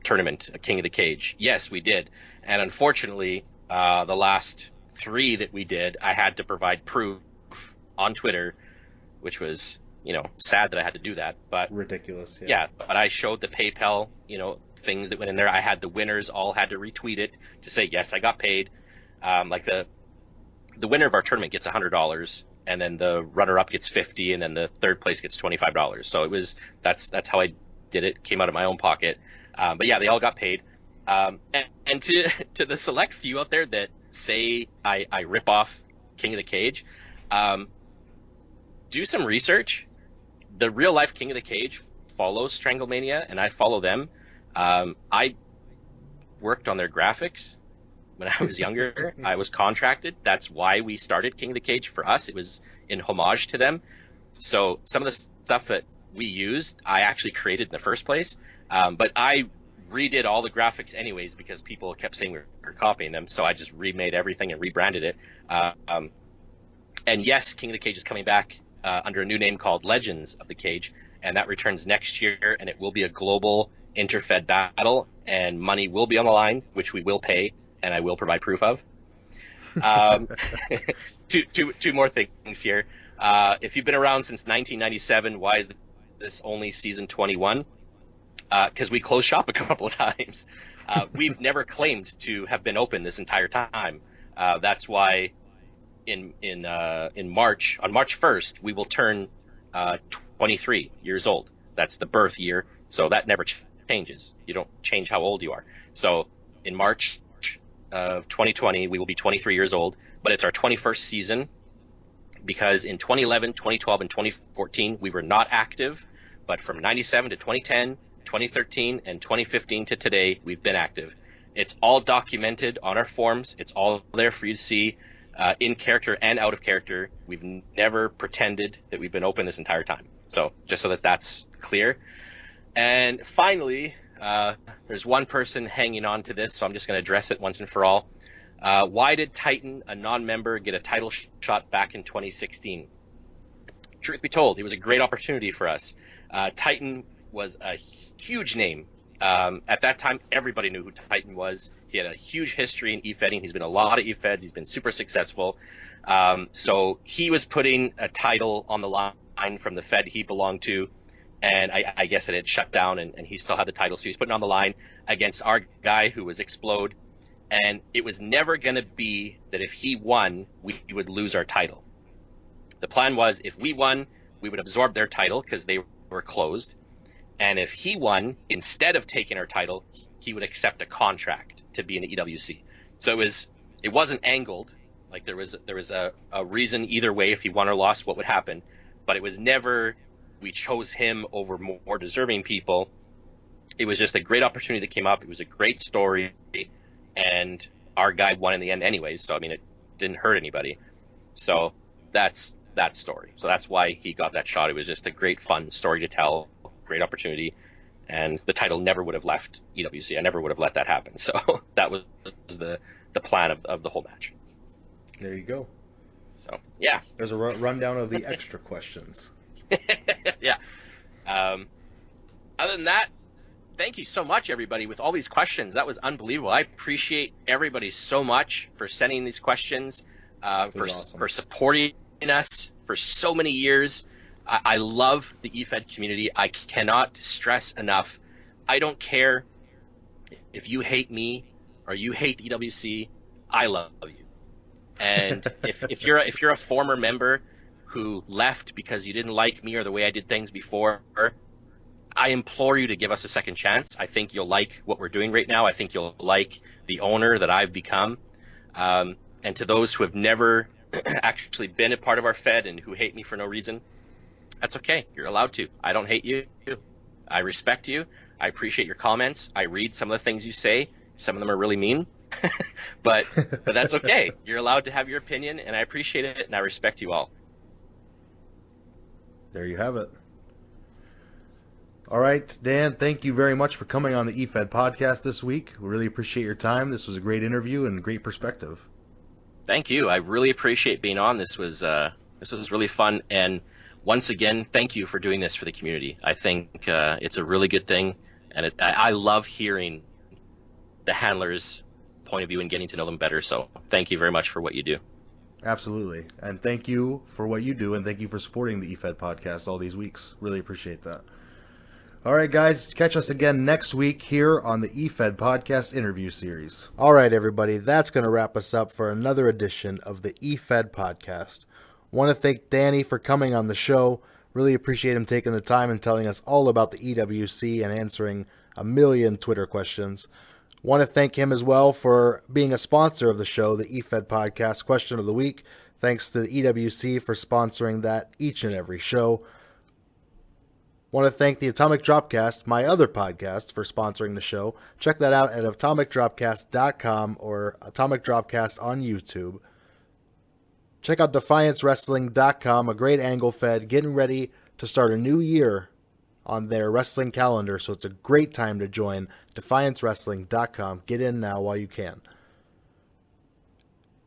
tournament, King of the Cage? Yes, we did. And unfortunately, the last 3 that we did, I had to provide proof on Twitter, which was, sad that I had to do that. But ridiculous. Yeah, but I showed the PayPal, things that went in there. I had the winners all had to retweet it to say, yes, I got paid. Like the winner of our tournament gets $100, and then the runner-up gets $50, and then the third place gets $25. So that's how I did it. Came out of my own pocket. But yeah, they all got paid. And to the select few out there that say I rip off King of the Cage, do some research. The real life King of the Cage follows Stranglemania, and I follow them. I worked on their graphics. when I was younger. I was contracted. That's why we started King of the Cage. For us, it was in homage to them. So some of the stuff that we used, I actually created in the first place. But I redid all the graphics anyways because people kept saying we were copying them. So I just remade everything and rebranded it. And yes, King of the Cage is coming back under a new name called Legends of the Cage, and that returns next year, and it will be a global inter-Fed battle, and money will be on the line, which we will pay, and I will provide proof of. Two more things here. If you've been around since 1997, why is this only season 21? Because we closed shop a couple of times. We've never claimed to have been open this entire time. That's why in March, on March 1st, we will turn 23 years old. That's the birth year, so that never changes. You don't change how old you are. So in March of 2020, we will be 23 years old, but it's our 21st season because in 2011, 2012, and 2014, we were not active, but from 97 to 2010, 2013, and 2015 to today, we've been active. It's all documented on our forums. It's all there for you to see. In character and out of character. We've never pretended that we've been open this entire time. So just so that that's clear. And finally, there's one person hanging on to this, so I'm just going to address it once and for all. Why did Titan, a non-member, get a title shot back in 2016? Truth be told, it was a great opportunity for us. Titan was a huge name. At that time, everybody knew who Titan was. He had a huge history in Efeding. He's been a lot of Efeds. He's been super successful. So he was putting a title on the line from the Fed he belonged to, and I guess it had shut down, and he still had the title. So he's putting on the line against our guy who was Explode, and it was never going to be that if he won, we would lose our title. The plan was if we won, we would absorb their title because they were closed, and if he won, instead of taking our title, he would accept a contract to be in the EWC. So it wasn't angled, like there was a reason either way if he won or lost what would happen, but it was never we chose him over more deserving people. It was just a great opportunity that came up. It was a great story, and our guy won in the end anyways, so I mean it didn't hurt anybody. So that's that story. So that's why he got that shot. It was just a great fun story to tell, great opportunity. And the title never would have left EWC. I never would have let that happen. So that was the plan of the whole match. There you go. So, yeah. There's a rundown of the extra questions. Yeah. Other than that, thank you so much, everybody, with all these questions. That was unbelievable. I appreciate everybody so much for sending these questions, for supporting us for so many years. I love the Efed community. I cannot stress enough. I don't care if you hate me or you hate the EWC. I love you. And if you're a former member who left because you didn't like me or the way I did things before, I implore you to give us a second chance. I think you'll like what we're doing right now. I think you'll like the owner that I've become. And to those who have never actually been a part of our Fed and who hate me for no reason, that's okay. You're allowed to. I don't hate you. I respect you. I appreciate your comments. I read some of the things you say. Some of them are really mean, but that's okay. You're allowed to have your opinion, and I appreciate it, and I respect you all. There you have it. All right, Dan, thank you very much for coming on the Efed podcast this week. We really appreciate your time. This was a great interview and great perspective. Thank you. I really appreciate being on. This was really fun, and once again, thank you for doing this for the community. I think it's a really good thing, and I love hearing the handlers' point of view and getting to know them better. So thank you very much for what you do. Absolutely. And thank you for what you do, and thank you for supporting the Efed podcast all these weeks. Really appreciate that. All right, guys, catch us again next week here on the Efed podcast interview series. All right, everybody, that's going to wrap us up for another edition of the Efed podcast. Want to thank Danny for coming on the show. Really appreciate him taking the time and telling us all about the EWC and answering a million Twitter questions. Want to thank him as well for being a sponsor of the show, the Efed Podcast Question of the Week. Thanks to the EWC for sponsoring that each and every show. Want to thank the Atomic Dropcast, my other podcast, for sponsoring the show. Check that out at atomicdropcast.com or Atomic Dropcast on YouTube. Check out DefianceWrestling.com, a great angle fed, getting ready to start a new year on their wrestling calendar, so it's a great time to join DefianceWrestling.com. Get in now while you can.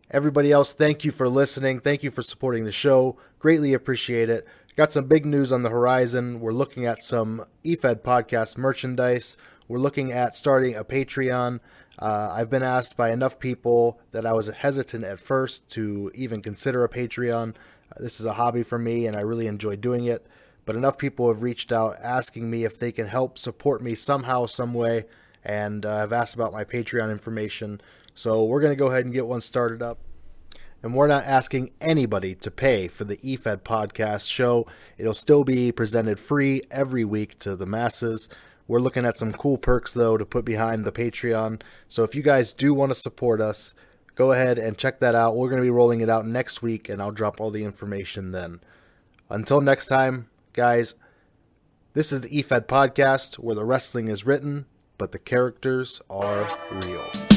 Everybody else, thank you for listening. Thank you for supporting the show. Greatly appreciate it. Got some big news on the horizon. We're looking at some Efed podcast merchandise. We're looking at starting a Patreon. I've been asked by enough people that I was hesitant at first to even consider a Patreon. This is a hobby for me, and I really enjoy doing it. But enough people have reached out asking me if they can help support me somehow, some way, and have asked about my Patreon information. So we're going to go ahead and get one started up. And we're not asking anybody to pay for the Efed podcast show. It'll still be presented free every week to the masses. We're looking at some cool perks, though, to put behind the Patreon. So if you guys do want to support us, go ahead and check that out. We're going to be rolling it out next week, and I'll drop all the information then. Until next time, guys, this is the Efed podcast, where the wrestling is written, but the characters are real.